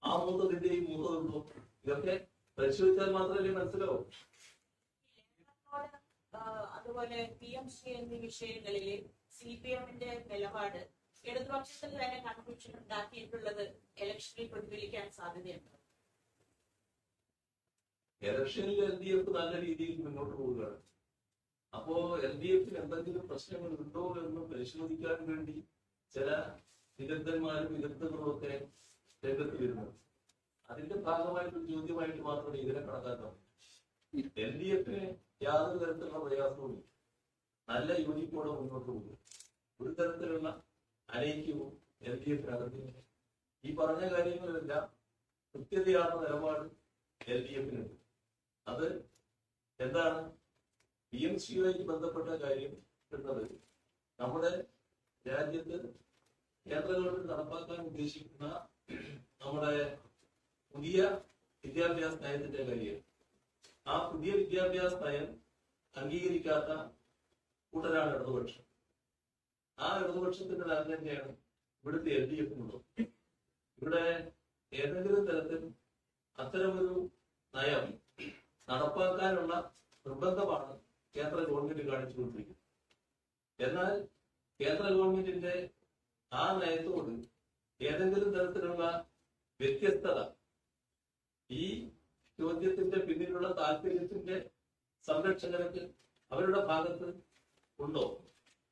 ആ മൂത്തതിന്റെയും മൂത്തതുണ്ടോ? ഇതൊക്കെ പരിശോധിച്ചാൽ മാത്രമല്ലേ മനസ്സിലാവും. അതുപോലെ PMC എന്നീ വിഷയങ്ങളിൽ CPM-ന്റെ നിലപാട് ഇടതുപക്ഷത്തിൽ തന്നെ കൺഫ്യൂഷൻ ഉണ്ടാക്കിയിട്ടുള്ളത് ഇലക്ഷനിൽ പ്രതിഫലിക്കാൻ സാധ്യതയുണ്ട്. ഇലക്ഷനിൽ LDF നല്ല രീതിയിൽ മുന്നോട്ട് പോവുകയാണ്. അപ്പോ LDF-ന് എന്തെങ്കിലും പ്രശ്നങ്ങൾ ഉണ്ടോ എന്ന് പരിശോധിക്കാൻ വേണ്ടി ചില വിദഗ്ധന്മാരും വിദഗ്ധകളും ഒക്കെ രംഗത്ത് വരുന്നത്. അതിന്റെ ഭാഗമായിട്ടൊരു ചോദ്യമായിട്ട് മാത്രമേ ഇതിനെ കണക്കാക്കാൻ. LDF-ന് യാതൊരു തരത്തിലുള്ള പ്രയാസവും നല്ല യോജിപ്പോടെ മുന്നോട്ട് പോകുക. ഒരു തരത്തിലുള്ള അനൈക്യവും LDF-നകത്തില്ല. ഈ പറഞ്ഞ കാര്യങ്ങളെല്ലാം കൃത്യതയാണ് നിലപാട് LDF-നുണ്ട്. അത് എന്താണ്? PMC-യുമായി ബന്ധപ്പെട്ട കാര്യം എന്നത് നമ്മുടെ രാജ്യത്ത് കേന്ദ്ര ഗവൺമെന്റ് നടപ്പാക്കാൻ ഉദ്ദേശിക്കുന്ന നമ്മുടെ പുതിയ വിദ്യാഭ്യാസ നയത്തിന്റെ കാര്യം. ആ പുതിയ വിദ്യാഭ്യാസ നയം അംഗീകരിക്കാത്ത കൂട്ടരാണ് ഇടതുപക്ഷം. ആ ഇടതുപക്ഷത്തിന്റെ നയം തന്നെയാണ് ഇവിടുത്തെ LDF-നുള്ളത്. ഇവിടെ ഏതെങ്കിലും തരത്തിൽ അത്തരമൊരു നയം നടപ്പാക്കാനുള്ള നിർബന്ധമാണ് കേന്ദ്ര ഗവൺമെന്റ് കാണിച്ചുകൊണ്ടിരിക്കുന്നത്. എന്നാൽ കേന്ദ്ര ഗവൺമെന്റിന്റെ ആ നയത്തോട് ഏതെങ്കിലും തരത്തിലുള്ള വ്യത്യസ്തത ഈ ചോദ്യത്തിന്റെ പിന്നിലുള്ള താല്പര്യത്തിന്റെ സംരക്ഷകർക്ക് അവരുടെ ഭാഗത്ത് ഉണ്ടോ?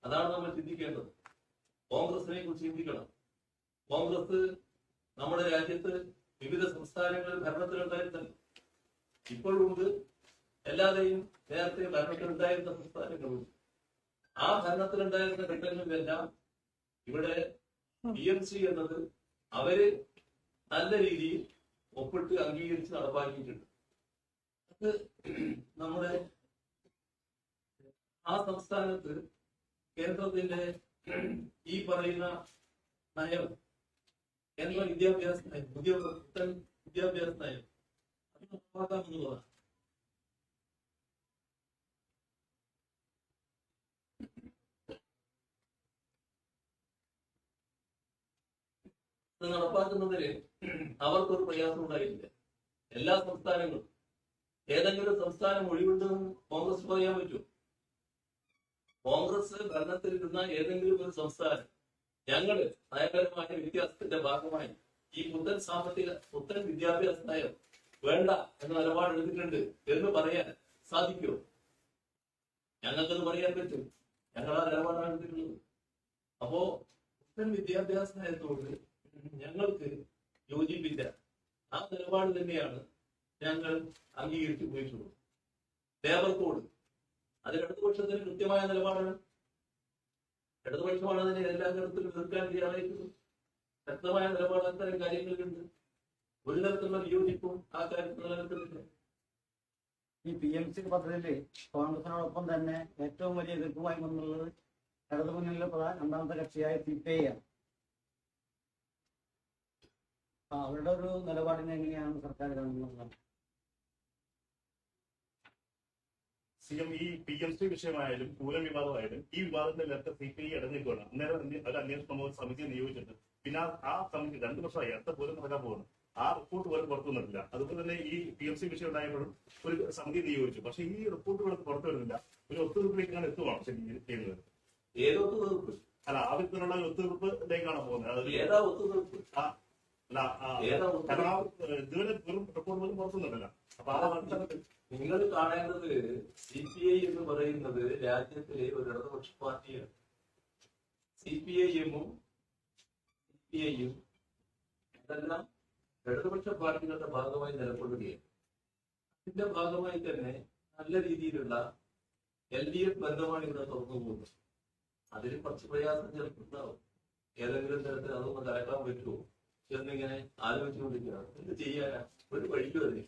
അതാണ് നമ്മൾ ചിന്തിക്കേണ്ടത്. കോൺഗ്രസിനെ കുറിച്ച് ചിന്തിക്കണം. കോൺഗ്രസ് നമ്മുടെ രാജ്യത്ത് വിവിധ സംസ്ഥാനങ്ങളിൽ ഭരണത്തിലുണ്ടായിരുന്നല്ലോ, ഇപ്പോഴുണ്ട്. എല്ലാതെയും നേരത്തെ ഭരണത്തിലുണ്ടായിരുന്ന സംസ്ഥാനങ്ങളുണ്ട്. ആ ഭരണത്തിലുണ്ടായിരുന്ന ഘട്ടങ്ങളിലെല്ലാം ഇവിടെ PMC എന്നത് അവര് നല്ല രീതിയിൽ ഒപ്പിട്ട് അംഗീകരിച്ച് നടപ്പാക്കിയിട്ടുണ്ട്. അത് നമ്മുടെ ആ സംസ്ഥാനത്ത് കേന്ദ്രത്തിന്റെ ഈ പറയുന്ന നയം, കേന്ദ്ര വിദ്യാഭ്യാസ നയം, പുത്തൻ വിദ്യാഭ്യാസ നയം അത് നടപ്പാക്കാമെന്നുള്ളതാണ്. ഇത് നടപ്പാക്കുന്നതിന് അവർക്കൊരു പ്രയാസം ഉണ്ടായില്ല. എല്ലാ സംസ്ഥാനങ്ങളും, ഏതെങ്കിലും സംസ്ഥാനം ഒഴിവുണ്ടെന്ന് കോൺഗ്രസ് പറയാൻ പറ്റുമോ? കോൺഗ്രസ് ഭരണത്തിലിരുന്ന ഏതെങ്കിലും ഒരു സംസ്ഥാനം ഞങ്ങള് നയപരമായ വ്യത്യാസത്തിന്റെ ഭാഗമായി ഈ പുത്തൻ വിദ്യാഭ്യാസ നയം വേണ്ട എന്ന നിലപാടെടുത്തിട്ടുണ്ട് എന്ന് പറയാൻ സാധിക്കുമോ? ഞങ്ങൾക്കത് പറയാൻ പറ്റും. ഞങ്ങൾ ആ നിലപാടാണ് എടുത്തിട്ടുള്ളത്. അപ്പോ പുത്തൻ വിദ്യാഭ്യാസ നയത്തോട് ഞങ്ങൾക്ക് യോജിപ്പില്ല. ആ നിലപാട് തന്നെയാണ് ഞങ്ങൾ അംഗീകരിച്ചു പോയിട്ടുള്ളത്. ലേബർ കോഡ് അതിൽ ഇടതുപക്ഷത്തിന് കൃത്യമായ നിലപാടാണ്. ഇടതുപക്ഷമാണ് അതിനെ എല്ലാ തരത്തിലും എതിർക്കാൻ തയ്യാറായിട്ടുള്ളത്. ശക്തമായ നിലപാട് അത്തരം കാര്യങ്ങളിലുണ്ട്. ഒരു തരത്തിലുള്ള വിയോജിപ്പും ആ കാര്യത്തിൽ നിലനിൽക്കുന്നില്ല. ഈ PMC പദ്ധതിയിൽ കോൺഗ്രസിനോടൊപ്പം തന്നെ ഏറ്റവും വലിയ എതിർപ്പുമായി വന്നുള്ളത് ഇടതുമുന്നണിയിലെ രണ്ടാമത്തെ കക്ഷിയായ CPI ആണ്. അവരുടെ ഒരു നിലപാടിനെ എങ്ങനെയാണ് സർക്കാർ കാണുന്നത്? CM ഈ PMC വിഷയമായാലും പൂരം വിവാദമായാലും ഈ വിവാദത്തിന്റെ നേരത്തെ CPI ഇടഞ്ഞിരിക്കുകയാണ്. അന്നേരം ഒരു അന്വേഷണ സമിതിയെ നിയോഗിച്ചിട്ടുണ്ട്. പിന്നെ ആ സമിതി 2 വർഷമായി അടുത്ത പൂരം നടക്കാൻ പോകുന്നു. ആ റിപ്പോർട്ട് പോലും പുറത്തു വന്നിട്ടില്ല. അതുപോലെ തന്നെ ഈ PMC വിഷയം ഉണ്ടായപ്പോഴും ഒരു സമിതി നിയോഗിച്ചു. പക്ഷെ ഈ റിപ്പോർട്ടുകൾ പുറത്തു വരുന്നില്ല. ഒരു ഒത്തുതീർപ്പിലേക്കാണ് എത്തുവാണ് ശരി ചെയ്യുന്നത്. ഏത് ഒത്തുതീർപ്പ്? അല്ല, ആ വിധത്തിലുള്ള ഒരു ഒത്തുതീർപ്പിലേക്കാണ് പോകുന്നത്. ഏതാ ഒത്തുതീർപ്പ്? കാരണം ഇതുവരെ വെറും റിപ്പോർട്ട് പോലും പുറത്തു വന്നിട്ടില്ല. അപ്പൊ ആ അർത്ഥത്തിൽ നിങ്ങൾ കാണേണ്ടത് CPI എന്ന് പറയുന്നത് രാജ്യത്തിലെ ഒരു ഇടതുപക്ഷ പാർട്ടിയാണ്. CPIM-ഉം CPI-യും ഇതെല്ലാം ഇടതുപക്ഷ പാർട്ടികളുടെ ഭാഗമായി നിലകൊള്ളുകയാണ്. അതിന്റെ ഭാഗമായി തന്നെ നല്ല രീതിയിലുള്ള LDF ബന്ധമാണ് ഇവിടെ തുറന്നു പോകുന്നത്. അതിൽ കുറച്ച് പ്രയാസം ചിലപ്പുണ്ടാവും. ഏതെങ്കിലും തരത്തിൽ അതൊന്ന് കലക്കാൻ പറ്റുമോ എന്നിങ്ങനെ ആലോചിച്ചുകൊണ്ടിരിക്കുകയാണ്. എന്ത് ചെയ്യാനാ? ഒരു വഴിക്കും അതെ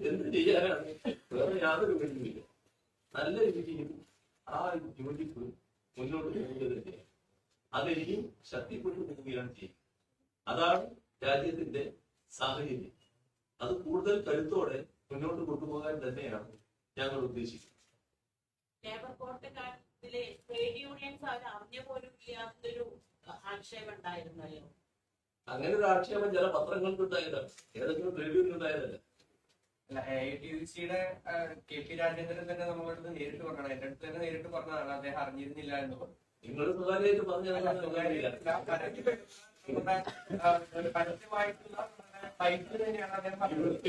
എന്ത് ചെയ്യാനാണ്? വേറെ യാതൊരു വഴിയുമില്ല. നല്ല രീതിയിൽ ആ യോജിപ്പ് മുന്നോട്ട് പോകുന്നത് തന്നെയാണ്. അതിനിയും ശക്തിപ്പെട്ടു പോവുകയാണ് ചെയ്യുന്നത്. അതാണ് രാജ്യത്തിന്റെ സാഹചര്യം. അത് കൂടുതൽ കരുത്തോടെ മുന്നോട്ട് കൊണ്ടുപോകാൻ തന്നെയാണ് ഞങ്ങൾ ഉദ്ദേശിക്കുന്നത്. ലേബർ കോഡ് കാര്യത്തില് ട്രേഡ് യൂണിയൻസ് അവർ അറിഞ്ഞ പോലും ഇല്ലാത്തൊരു ആക്ഷേപം ഉണ്ടായിരുന്നല്ലോ. അങ്ങനെ ഒരു ആക്ഷേപം ചില പത്രങ്ങൾക്കുണ്ടായതാണ്, ഏതെങ്കിലും ട്രേഡ് യൂണിയൻ ഉണ്ടായതല്ല. അല്ല, AITUC-യുടെ KP രാജേന്ദ്രൻ തന്നെ നമ്മളടുത്ത് നേരിട്ട് പറഞ്ഞതാണ്. എന്റെ അടുത്ത് തന്നെ നേരിട്ട് പറഞ്ഞതാണ് അദ്ദേഹം അറിഞ്ഞിരുന്നില്ല എന്ന് പറഞ്ഞു. നിങ്ങൾ സ്വകാര്യമായിട്ട് പറഞ്ഞാൽ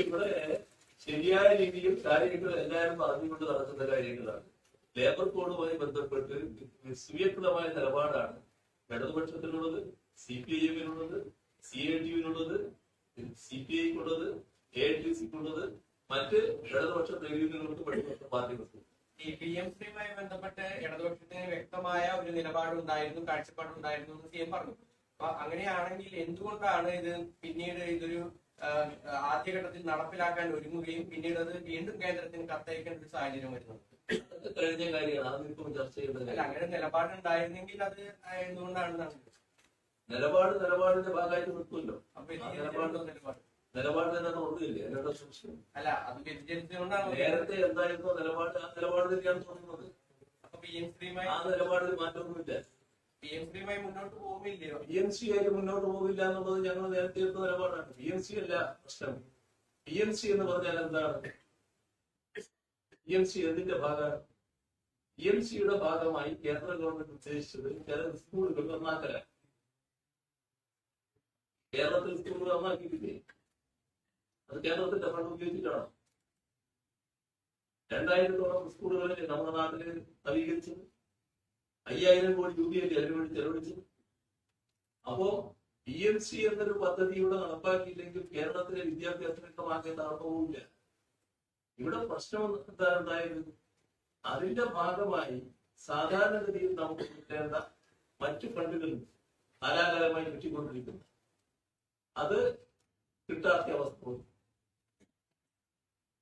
ഇവിടെ ശരിയായ രീതിയിൽ കാര്യങ്ങൾ എല്ലാവരും പറഞ്ഞുകൊണ്ട് നടക്കുന്ന കാര്യങ്ങളാണ്. ലേബർ കോഡുമായി ബന്ധപ്പെട്ട് സുവ്യക്തമായ നിലപാടാണ് ഇടതുപക്ഷത്തിനുള്ളത്, CPIM-നുള്ളത്, CITU-വിനുള്ളത്, CPI-ക്കുള്ളത്, AITUC-ക്കുള്ളത്, മറ്റ് ഇടതുപക്ഷ ട്രേഡ് യൂണിയനുകൾക്ക് പഠിക്കുന്ന പാർട്ടികൾക്ക്. ഈ PMC-യുമായി ബന്ധപ്പെട്ട് ഇടതുപക്ഷത്തിന് വ്യക്തമായ ഒരു നിലപാടുണ്ടായിരുന്നു, കാഴ്ചപ്പാടുണ്ടായിരുന്നു എന്ന് CM പറഞ്ഞു. അപ്പൊ അങ്ങനെയാണെങ്കിൽ എന്തുകൊണ്ടാണ് ഇത് പിന്നീട് ഇതൊരു ആദ്യഘട്ടത്തിൽ നടപ്പിലാക്കാൻ ഒരുങ്ങുകയും പിന്നീട് അത് വീണ്ടും കേന്ദ്രത്തിന് കത്തയക്കേണ്ട ഒരു സാഹചര്യം വരുന്നത്? കഴിഞ്ഞ കാര്യമാണ്, അതിപ്പം ചർച്ച ചെയ്യേണ്ടത്. അല്ല, അങ്ങനെ നിലപാടുണ്ടായിരുന്നെങ്കിൽ അത് എന്തുകൊണ്ടാണ്? നിലപാടിന്റെ ഭാഗമായിട്ട് നിൽക്കുമല്ലോ. അപ്പൊ നിലപാട് തന്നെ തുടങ്ങില്ലേ എന്നോട് സംശയം. അല്ല, അത് വ്യതിചരിച്ചുകൊണ്ടാണ് നേരത്തെ എന്തായിരുന്നോ നിലപാട്, ആ നിലപാട് തന്നെയാണ് തുടങ്ങുന്നത്. അപ്പൊ PMC-യുമായി ആ നിലപാടിൽ മാറ്റമൊന്നുമില്ല. PMC-യുമായി മുന്നോട്ട് പോകുന്നില്ലയോ? PMC ആയിട്ട് മുന്നോട്ട് പോകില്ല എന്നുള്ളത് ഞങ്ങൾ നേരത്തെ എടുത്ത നിലപാടാണ്. PMC അല്ല പ്രശ്നം. PMC എന്ന് പറഞ്ഞാൽ എന്താണ്? PMC എന്തിന്റെ ഭാഗമാണ്? PMCയുടെ ഭാഗമായി കേന്ദ്ര ഗവൺമെന്റ് ഉദ്ദേശിച്ചത് ചില സ്കൂളുകൾ നന്നാക്കല. കേരളത്തിൽ സ്കൂളുകൾ നന്നാക്കിയിട്ടില്ലേ? അത് കേരളത്തിന്റെ ഫണ്ട് ഉപയോഗിച്ചിട്ടാണ്. 2000-ഓളം സ്കൂളുകളിൽ നമ്മുടെ നാട്ടില് നവീകരിച്ചത്. 5000 കോടി രൂപയല്ലേ അതിനുവേണ്ടി ചെലവഴിച്ചത്. അപ്പോ PMC എന്നൊരു പദ്ധതിയുടെ നടപ്പാക്കിയില്ലെങ്കിൽ കേരളത്തിലെ വിദ്യാഭ്യാസ മാറ്റം നടന്നുപോകില്ല. ഇവിടെ പ്രശ്നം എന്താണ് ഉണ്ടായത്? അതിന്റെ ഭാഗമായി സാധാരണഗതിയിൽ നമുക്ക് കിട്ടേണ്ട മറ്റു ഫണ്ടുകളും കാലാകാലമായി കിട്ടിക്കൊണ്ടിരിക്കുന്നു. അത് കിട്ടാത്ത അവസ്ഥ,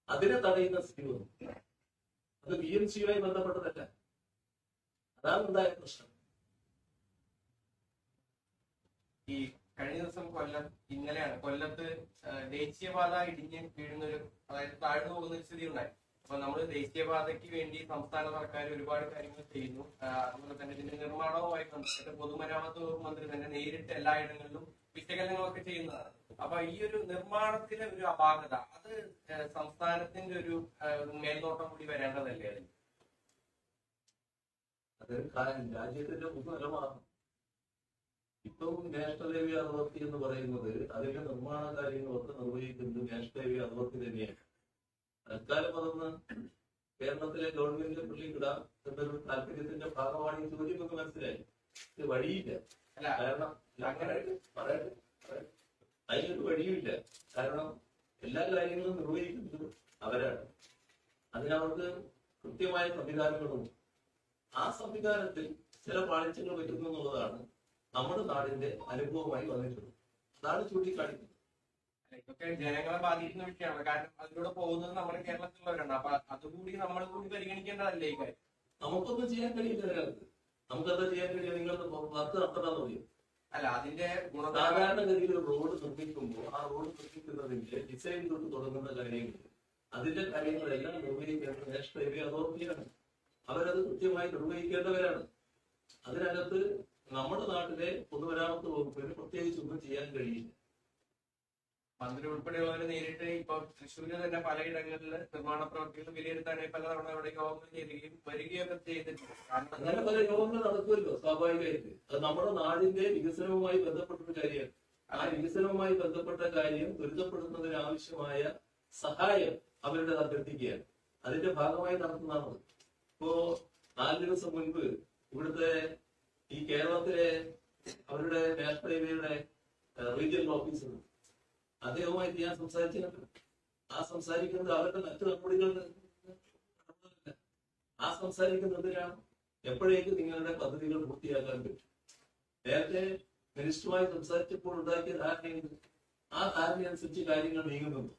അതിനെ തടയുന്ന സ്ഥിതി വന്നു. അത് PMCയുമായി ബന്ധപ്പെട്ടതല്ല. അതാണ് ഉണ്ടായ പ്രശ്നം. ഈ കഴിഞ്ഞ ദിവസം ഇന്നലെയാണ് കൊല്ലത്ത് ദേശീയപാത ഇടിഞ്ഞ് വീഴുന്നൊരു, അതായത് താഴ്ന്നു പോകുന്ന ഒരു സ്ഥിതി ഉണ്ടായി. അപ്പൊ നമ്മൾ ദേശീയപാതയ്ക്ക് വേണ്ടി സംസ്ഥാന സർക്കാർ ഒരുപാട് കാര്യങ്ങൾ ചെയ്യുന്നു. അതുപോലെ തന്നെ ഇതിന്റെ നിർമ്മാണവുമായി ബന്ധപ്പെട്ട് പൊതുമരാമത്ത് വകുപ്പ് മന്ത്രി തന്നെ നേരിട്ട് എല്ലായിടങ്ങളിലും വിശകലനങ്ങളൊക്കെ ചെയ്യുന്നതാണ്. അപ്പൊ ഈ ഒരു നിർമ്മാണത്തിലെ ഒരു അപാകത, അത് സംസ്ഥാനത്തിന്റെ ഒരു മേൽനോട്ടം കൂടി വരേണ്ടതല്ലേ? അതൊരു രാജ്യത്തിന്റെ പൊതുനലമാണ്. ഇപ്പം നാഷണൽ ഹൈവേ അതോറിറ്റി എന്ന് പറയുന്നത് അതിന്റെ നിർമ്മാണ കാര്യങ്ങളൊക്കെ നിർവഹിക്കുന്നത് നാഷണൽ ഹൈവേ അതോറിറ്റി തന്നെയാണ്. തൽക്കാലം അതൊന്ന് കേരളത്തിലെ ഗവൺമെന്റ് പുള്ളിക്കിടാം എന്നൊരു താല്പര്യത്തിന്റെ ഭാഗമാണ് ഈ ചോദ്യം എന്ന് മനസ്സിലായി. ഇത് വഴിയില്ല. കാരണം അങ്ങനെ പറയട്ടെ, അതിനൊരു വഴിയില്ല. കാരണം എല്ലാ കാര്യങ്ങളും നിർവഹിക്കുന്നത് അവരാണ്. അതിനവർക്ക് കൃത്യമായ സംവിധാനങ്ങളുണ്ട്. ആ സംവിധാനത്തിൽ ചില പാളിച്ചകൾ പറ്റുന്നു എന്നുള്ളതാണ് നമ്മുടെ നാടിന്റെ അനുഭവമായി വന്നിട്ടുള്ളത്. അതാണ് ചൂണ്ടിക്കാണിക്കുന്നത്. ഇതൊക്കെ ജനങ്ങളെ ബാധിക്കുന്ന വിഷയമാണ്. കാരണം അതിലൂടെ പോകുന്നത് നമ്മുടെ കേരളത്തിലുള്ളവരാണ്. അപ്പൊ അതുകൂടി നമ്മൾ കൂടി പരിഗണിക്കേണ്ടതല്ലേ ഈ കാര്യം? നമുക്കൊന്നും ചെയ്യാൻ കഴിയില്ല അതിനകത്ത്. നമുക്കെന്താ ചെയ്യാൻ കഴിയുക? നിങ്ങൾ വർക്ക് നടത്തണമെന്ന് പറയും. അല്ല, അതിന്റെ സാധാരണഗതിയിൽ ഒരു റോഡ് നിർമ്മിക്കുമ്പോൾ ആ റോഡ് നിർമ്മിക്കുന്നതിന്റെ ഡിസൈൻ തൊട്ട് തുടങ്ങുന്ന കാര്യങ്ങൾ, അതിന്റെ കാര്യങ്ങളെല്ലാം നിർവഹിക്കേണ്ടത് നാഷണൽ ഹൈവേ അതോറിറ്റിയാണ്. അവരത് കൃത്യമായി നിർവഹിക്കേണ്ടവരാണ്. അതിനകത്ത് നമ്മുടെ നാട്ടിലെ പൊതുമരാമത്ത് വകുപ്പിന് പ്രത്യേകിച്ച് ഒന്നും ചെയ്യാൻ കഴിയില്ല. മന്ത്രി ഉൾപ്പെടെയുള്ളവർ നേരിട്ട് ഇപ്പൊ തൃശ്ശൂരിൽ തന്നെ പലയിടങ്ങളിൽ നിർമ്മാണ പ്രവർത്തികൾ വിലയിരുത്താനായി പലതവണ അവിടെ യോഗങ്ങൾ ചെയ്യുകയും വരികയൊക്കെ ചെയ്തിട്ടുണ്ട്. അങ്ങനെ പല യോഗങ്ങൾ നടക്കുമല്ലോ സ്വാഭാവികമായിട്ട്. അത് നമ്മുടെ നാടിന്റെ വികസനവുമായി ബന്ധപ്പെട്ടൊരു കാര്യമാണ്. ആ വികസനവുമായി ബന്ധപ്പെട്ട കാര്യം ത്വരിതപ്പെടുത്തുന്നതിന് ആവശ്യമായ സഹായം അവരുടെ അഭ്യർത്ഥിക്കുകയാണ്. അതിന്റെ ഭാഗമായി നടത്തുന്നതാണ്. ഇപ്പോ 4 ദിവസം മുൻപ് ഇവിടുത്തെ ഈ കേരളത്തിലെ അവരുടെ നാഷണൽ ഹൈവേയുടെ റീജിയണൽ ഓഫീസർ, അദ്ദേഹവുമായിട്ട് ഞാൻ സംസാരിച്ചിട്ടുണ്ട്. ആ സംസാരിക്കുന്നത് അവരുടെ മറ്റു നടപടികളുടെ ആ സംസാരിക്കുന്നതിനാണ് എപ്പോഴേക്ക് നിങ്ങളുടെ പദ്ധതികൾ പൂർത്തിയാക്കാൻ പറ്റും. നേരത്തെ മിനിസ്റ്ററുമായി സംസാരിച്ചപ്പോൾ ഉണ്ടാക്കിയ ധാരണയുണ്ട്. ആ ധാരണയനുസരിച്ച് കാര്യങ്ങൾ നീങ്ങുന്നുണ്ട്.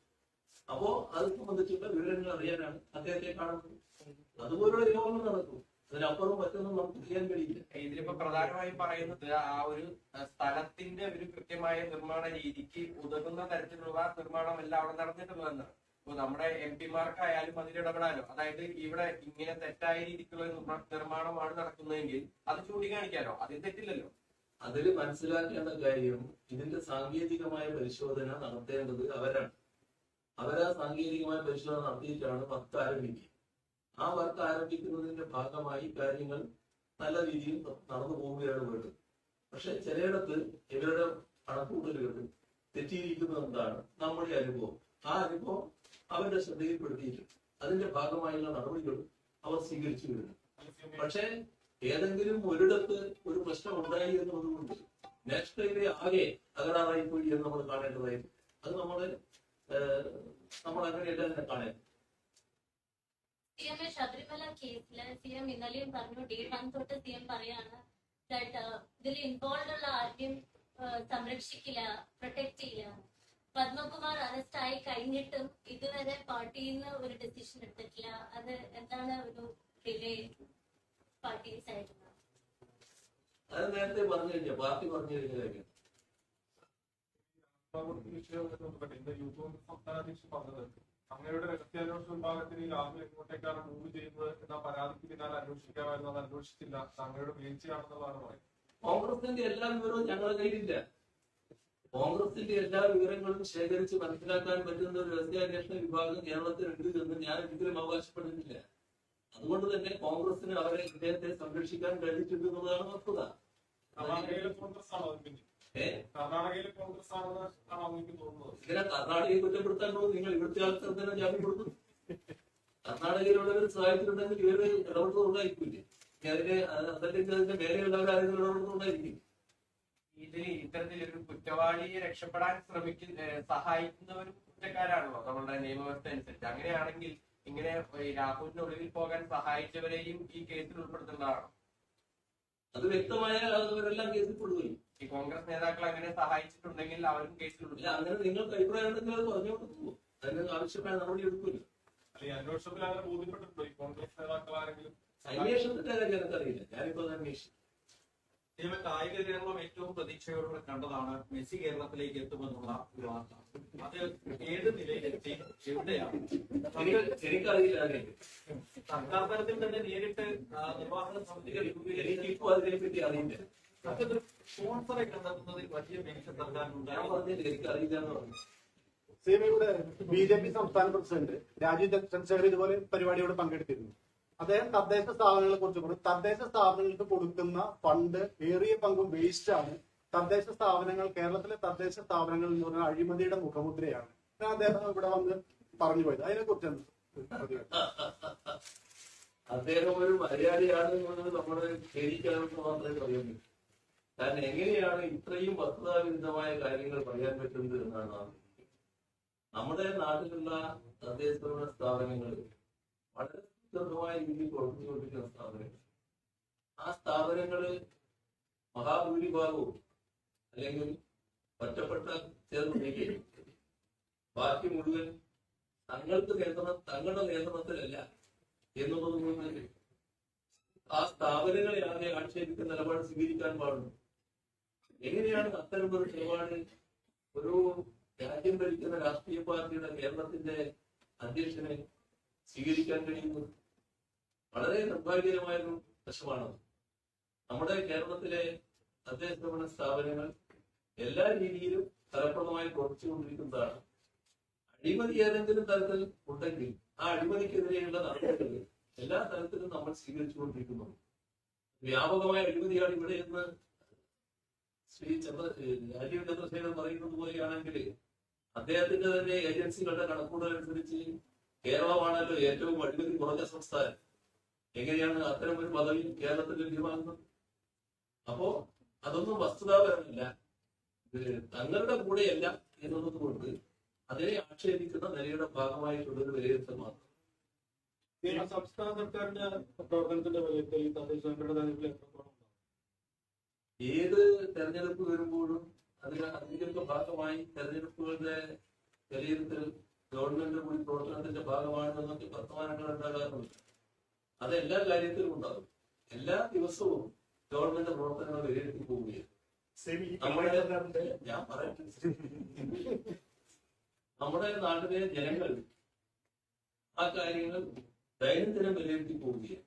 അപ്പോ അത് സംബന്ധിച്ചുള്ള വിവരങ്ങൾ അറിയാനാണ് അദ്ദേഹത്തെ കാണുന്നത്. അതുപോലുള്ള യോഗങ്ങൾ നടക്കും. അതിനപ്പുറം മറ്റൊന്നും നമുക്ക് ചെയ്യാൻ കഴിയില്ല. ഇതിലിപ്പോ പ്രധാനമായും പറയുന്നത് ആ ഒരു സ്ഥലത്തിന്റെ ഒരു കൃത്യമായ നിർമ്മാണ രീതിക്ക് ഉതകുന്ന തരത്തിലുള്ള നിർമ്മാണം എല്ലാം അവിടെ നടന്നിട്ടുള്ളതെന്നാണ്. ഇപ്പൊ നമ്മുടെ MP-മാർക്കായാലും അതിൽ ഇടപെടാനോ, അതായത് ഇവിടെ ഇങ്ങനെ തെറ്റായ രീതിക്കുള്ള നിർമ്മാണമാണ് നടക്കുന്നതെങ്കിൽ അത് ചൂണ്ടിക്കാണിക്കാനോ, അതിൽ തെറ്റില്ലല്ലോ. അതിൽ മനസ്സിലാക്കേണ്ട കാര്യം, ഇതിന്റെ സാങ്കേതികമായ പരിശോധന നടത്തേണ്ടത് അവരാണ്. അവരാ സാങ്കേതികമായ പരിശോധന നടത്തിയിട്ടാണ് വർക്ക് ആരംഭിക്കുക. ആ വർക്ക് ആരംഭിക്കുന്നതിന്റെ ഭാഗമായി കാര്യങ്ങൾ നല്ല രീതിയിൽ നടന്നു പോവുകയാണ് വേണ്ടത്. പക്ഷെ ചിലയിടത്ത് ഇവരുടെ കണക്കുകൂട്ടലുകൾ തെറ്റിയിരിക്കുന്നത് എന്താണ് നമ്മുടെ അനുഭവം. ആ അനുഭവം അവരുടെ ശ്രദ്ധയിൽപ്പെടുത്തിയിട്ടുണ്ട്. അതിന്റെ ഭാഗമായുള്ള നടപടികൾ അവർ സ്വീകരിച്ചു വരുന്നു. പക്ഷെ ഏതെങ്കിലും ഒരിടത്ത് ഒരു പ്രശ്നം ഉണ്ടായി എന്നതുകൊണ്ട് നാഷണൽ ഹൈവേ ആകെ തകരാറായി പോയി എന്ന് നമ്മൾ കാണേണ്ടതായിരുന്നു. അത് നമ്മൾ അങ്ങനെയല്ല തന്നെ കാണേണ്ടത്. CM ശബരിമല കേസില് CM ഇന്നലെയും പറഞ്ഞു, day 1 തൊട്ട് CM പറയാണ് ഇതിൽ ഇൻവോൾവ് ഉള്ള ആരെയും സംരക്ഷിക്കില്ല, പ്രൊട്ടക്ട് ചെയ്യില്ല. പത്മകുമാർ അറസ്റ്റ് ആയി കഴിഞ്ഞിട്ടും ഇതുവരെ പാർട്ടിയിൽ നിന്ന് ഒരു ഡിസിഷൻ എടുത്തിട്ടില്ല. അത് എന്താണ് ഒരു ഡിലേ പാർട്ടി സൈഡിൽ? അത് നേരത്തെ പറഞ്ഞു കഴിഞ്ഞ പാർട്ടി പറഞ്ഞു കഴിഞ്ഞ കാര്യം. അങ്ങയുടെ രഹസ്യാന്വേഷണ വിഭാഗത്തിന് ഈ രാഹുൽ എങ്ങോട്ടേക്കാണ് മൂവ് ചെയ്യുന്നത് എന്ന പരാതിക്ക് പിന്നാലെ അന്വേഷിക്കാമായിരുന്നു. അത് അന്വേഷിച്ചില്ല. താങ്കളുടെ വീഴ്ചയാണെന്നുള്ളതാണ് പറയുന്നത്. കോൺഗ്രസിന്റെ എല്ലാ വിവരവും ഞങ്ങളുടെ കയ്യിലില്ല. കോൺഗ്രസിന്റെ എല്ലാ വിവരങ്ങളും ശേഖരിച്ച് മനസ്സിലാക്കാൻ പറ്റുന്ന ഒരു രഹസ്യാന്വേഷണ വിഭാഗം കേരളത്തിലുണ്ട് എന്ന് ഞാൻ ഒരിക്കലും അവകാശപ്പെടുന്നില്ല. അതുകൊണ്ട് തന്നെ കോൺഗ്രസിന് അവരെ ഇദ്ദേഹത്തെ സംരക്ഷിക്കാൻ കഴിഞ്ഞിട്ടുണ്ട് എന്നുള്ളതാണ് വസ്തുത. കർണാടകയിലെ കോൺഗ്രസ് ആണോ പിന്നെ? കർണാടകയിലെ കോൺഗ്രസ് ആണെന്ന് ആണോ എനിക്ക് തോന്നുന്നത്? ഇങ്ങനെ കർണാടകയെ കുറ്റപ്പെടുത്താൻ പോകും. നിങ്ങൾ ഇവിടുത്തെ ആൾക്കാർ തന്നെ ജാമ്യം കൊടുത്തു. കർണാടകയിലുള്ളവർ സഹായത്തിലുണ്ടെങ്കിൽ ഇവര് ഇടപെടുന്നുണ്ടായിരിക്കില്ലേ? അതിന്റെ മേലെയുള്ളവർ ആരെങ്കിലും ഇടപെടുന്നുണ്ടായിരിക്കും. ഇതിൽ ഇത്തരത്തിലൊരു കുറ്റവാളിയെ രക്ഷപ്പെടാൻ സഹായിക്കുന്നവരും കുറ്റക്കാരാണല്ലോ നമ്മളുടെ നിയമവ്യവസ്ഥ അനുസരിച്ച്. അങ്ങനെയാണെങ്കിൽ ഇങ്ങനെ രാഹുലിന് ഒളിവിൽ പോകാൻ സഹായിച്ചവരെയും ഈ കേസിൽ ഉൾപ്പെടുത്തേണ്ടതാണോ? അത് വ്യക്തമായ അവരെല്ലാം കേസിൽ പെടുകയും ഈ കോൺഗ്രസ് നേതാക്കൾ അങ്ങനെ സഹായിച്ചിട്ടുണ്ടെങ്കിൽ അവരും കേസിൽ ഇല്ല. അങ്ങനെ നിങ്ങൾക്ക് അഭിപ്രായം ഉണ്ടെങ്കിൽ അത് പറഞ്ഞുകൊണ്ട് പോകും. അതിന് ആവശ്യമായ നടപടി എടുക്കില്ല. അല്ലെങ്കിൽ അന്വേഷണത്തിൽ അങ്ങനെ ബോധ്യപ്പെട്ടിട്ടുണ്ടോ ഈ കോൺഗ്രസ് നേതാക്കൾ ആരെങ്കിലും? അന്വേഷണത്തിന്റെ കാര്യം എനിക്കറിയില്ല. ഞാനിപ്പോ അത് അന്വേഷിച്ചു. കായിക കേരളം ഏറ്റവും പ്രതീക്ഷയോടെ കണ്ടതാണ് മെസ്സി കേരളത്തിലേക്ക് എത്തുമെന്നുള്ള ഒരു വാർത്ത. അത് ഏത് നിലയിലെത്തി, എവിടെയാണ്? എനിക്കറിയില്ല. അതിനെ സർക്കാർ തലത്തിൽ തന്നെ നേരിട്ട് നിർവ്വാഹക സമിതികൾ എനിക്കിപ്പോ അതിനെപ്പറ്റി അറിയില്ല. മറ്റൊരു സ്പോൺസറെ കണ്ടെത്തുന്നതിൽ വലിയ വീഴ്ച ഞാൻ സർക്കാരിനുണ്ടായി. പറഞ്ഞില്ല, എനിക്കറിയില്ല എന്ന് പറഞ്ഞു. സിപിയുടെ BJP സംസ്ഥാന പ്രസിഡന്റ് രാജീവ് ചന്ദ്രശേഖർ ഇതുപോലെ പരിപാടിയോട് പങ്കെടുത്തിരുന്നു. അദ്ദേഹം തദ്ദേശ സ്ഥാപനങ്ങളെ കുറിച്ച് പറഞ്ഞു. തദ്ദേശ സ്ഥാപനങ്ങൾക്ക് കൊടുക്കുന്ന ഫണ്ട് ഏറിയ പങ്കും വേസ്റ്റ് ആണ്. തദ്ദേശ സ്ഥാപനങ്ങൾ, കേരളത്തിലെ തദ്ദേശ സ്ഥാപനങ്ങൾ എന്ന് പറഞ്ഞാൽ അഴിമതിയുടെ മുഖമുദ്രയാണ്. അദ്ദേഹം ഇവിടെ വന്ന് പറഞ്ഞു പോയത്. അതിനെ കുറിച്ചാണ് അദ്ദേഹം ഒരു മലയാളിയാണ് എന്നുള്ളത് നമ്മുടെ ശരിക്കാണെന്ന് മാത്രമേ പറയുന്നു. കാരണം എങ്ങനെയാണ് ഇത്രയും വസ്തുതാവിരുദ്ധമായ കാര്യങ്ങൾ പറയാൻ പറ്റുന്നത് എന്നാണ് ആലോചിക്കുന്നത്. നമ്മുടെ നാട്ടിലുള്ള തദ്ദേശ സ്ഥാപനങ്ങൾ വളരെ സുദൃഢമായ രീതിയിൽ പ്രവർത്തിച്ചുകൊണ്ടിരിക്കുന്ന സ്ഥാപനങ്ങൾ. ആ സ്ഥാപനങ്ങള് മഹാഭൂരിഭാഗവും അല്ലെങ്കിൽ ഒറ്റപ്പെട്ട ചേർന്ന് ബാക്കി മുഴുവൻ തങ്ങളുടെ നിയന്ത്രണത്തിലല്ല എന്നുള്ളത് കൊണ്ട് ആ സ്ഥാപനങ്ങളെ ആകെ ആക്ഷേപിക്കുന്ന നിലപാട് സ്വീകരിക്കാൻ പാടുന്നു. എങ്ങനെയാണ് അത്തരമൊരു നിലപാട് ഒരു രാജ്യം ഭരിക്കുന്ന രാഷ്ട്രീയ പാർട്ടിയുടെ കേരളത്തിന്റെ അധ്യക്ഷനെ സ്വീകരിക്കാൻ കഴിയുന്നത്? വളരെ നിർഭാഗ്യകരമായൊരു വശമാണ്. നമ്മുടെ കേരളത്തിലെ തദ്ദേശ സ്ഥാപനങ്ങൾ എല്ലാ രീതിയിലും ഫലപ്രദമായി പ്രവർത്തിച്ചുകൊണ്ടിരിക്കുന്നതാണ്. അഴിമതി ഏതെങ്കിലും തരത്തിൽ ഉണ്ടെങ്കിൽ ആ അഴിമതിക്കെതിരെയുള്ള നടപടികൾ എല്ലാ തരത്തിലും നമ്മൾ സ്വീകരിച്ചുകൊണ്ടിരിക്കുന്നു. വ്യാപകമായ അഴിമതിയാണ് ഇവിടെ എന്ന് രാജീവ് ചന്ദ്രശേഖരൻ പറയുന്നത് പോലെയാണെങ്കിൽ അദ്ദേഹത്തിന്റെ തന്നെ ഏജൻസികളുടെ കണക്കുകൂടലനുസരിച്ച് കേരളമാണല്ലോ ഏറ്റവും അഴിമതി കുറഞ്ഞ സംസ്ഥാനം. എങ്ങനെയാണ് അത്തരം ഒരു പദവി കേരളത്തിൽ ലഭ്യമാകുന്നത്? അപ്പോ അതൊന്നും വസ്തുതാപരമല്ല. തങ്ങളുടെ കൂടെയല്ല എന്നുള്ളത് കൊണ്ട് അതിനെ ആക്ഷേപിക്കുന്ന നിലയുടെ ഭാഗമായിട്ടുള്ളൊരു വിലയിരുത്തൽ മാത്രം. സംസ്ഥാന സർക്കാരിന്റെ പ്രവർത്തനത്തിന്റെ വിലയിരുത്തൽ ഈ തദ്ദേശ തെരഞ്ഞെടുപ്പിൽ എത്രത്തോളം? ഏത് തെരഞ്ഞെടുപ്പ് വരുമ്പോഴും അതിന്റെയൊക്കെ ഭാഗമായി തെരഞ്ഞെടുപ്പുകളുടെ വിലയിരുത്തൽ ഗവൺമെന്റ് കൂടി പ്രവർത്തനത്തിന്റെ ഭാഗമാണെന്നൊക്കെ വർത്തമാനങ്ങൾ ഉണ്ടാകാറുണ്ട്. അത് എല്ലാ കാര്യത്തിലും ഉണ്ടാകും. എല്ലാ ദിവസവും ഗവൺമെന്റ് പ്രവർത്തനങ്ങൾ വിലയിരുത്തി പോവുകയാണ്. ഞാൻ പറയട്ടെ, നമ്മുടെ നാട്ടിലെ ജനങ്ങൾ ആ കാര്യങ്ങൾ ദൈനംദിനം വിലയിരുത്തി പോവുകയാണ്.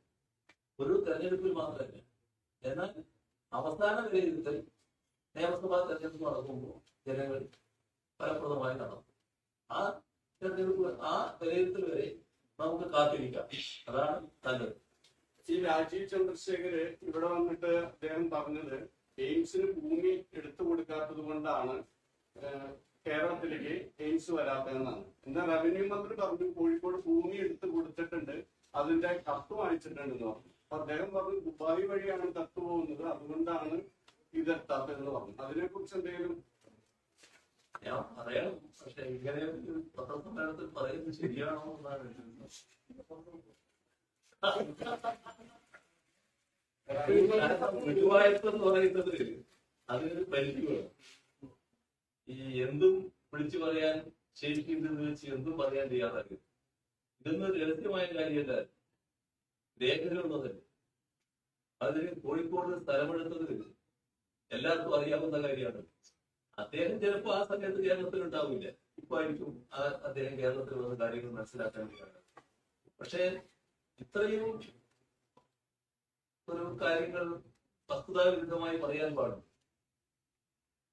ഒരു തെരഞ്ഞെടുപ്പിൽ മാത്രമല്ല. എന്നാൽ അവസാന വിലയിരുത്തൽ നിയമസഭാ തെരഞ്ഞെടുപ്പ് നടക്കുമ്പോൾ ജനങ്ങൾ ഫലപ്രദമായി നടക്കും. ആ തെരഞ്ഞെടുപ്പ്, ആ വിലയിരുത്തൽ വരെ നമുക്ക് കാത്തിരിക്കാം. അതാണ് നല്ലത്. ഈ രാജീവ് ചന്ദ്രശേഖര് ഇവിടെ വന്നിട്ട് അദ്ദേഹം പറഞ്ഞത് എയിംസിന് ഭൂമി എടുത്തു കൊടുക്കാത്തത് കൊണ്ടാണ് കേരളത്തിലേക്ക് എയിംസ് വരാത്തതെന്നാണ്. എന്നാൽ റവന്യൂ മന്ത്രി പറഞ്ഞു കോഴിക്കോട് ഭൂമി എടുത്തു കൊടുത്തിട്ടുണ്ട്, അതിന്റെ കത്ത് വാങ്ങിച്ചിട്ടുണ്ടെന്ന് പറഞ്ഞു. അപ്പൊ അദ്ദേഹം പറഞ്ഞു ദുബായ് വഴിയാണ് കത്ത് പോകുന്നത്, അതുകൊണ്ടാണ് ഇതെത്താത്തതെന്ന് പറഞ്ഞു. അതിനെ കുറിച്ച് എന്തെങ്കിലും? ഞാൻ പറയണം, പക്ഷെ ഇങ്ങനെ പത്രസമ്മേളനത്തിൽ പറയുന്നത് ശരിയാണോ എന്നാണ് ഗുരുവായൂർ എന്ന് പറയുന്നത് അതിനൊരു പരിധി വേണം. ഈ എന്തും വിളിച്ചു പറയാൻ ശേഷിക്കുന്നത് വെച്ച് എന്തും പറയാൻ തയ്യാറാക്കും. ഇതൊന്നും രഹസ്യമായ കാര്യമല്ല, രേഖകളുള്ളതല്ല. അതിന് കോഴിക്കോട് സ്ഥലമെടുത്തത് എല്ലാവർക്കും അറിയാവുന്ന കാര്യമാണ്. അദ്ദേഹം ചിലപ്പോൾ ആ സമയത്ത് കേരളത്തിൽ ഉണ്ടാവില്ല. ഇപ്പൊ ആയിരിക്കും അദ്ദേഹം കേരളത്തിൽ വന്ന കാര്യങ്ങൾ മനസ്സിലാക്കാൻ വേണ്ടിയാണ്. പക്ഷെ ഇത്രയും ഒരു കാര്യങ്ങൾ വസ്തുതാവിരുദ്ധമായി പറയാൻ പാടും.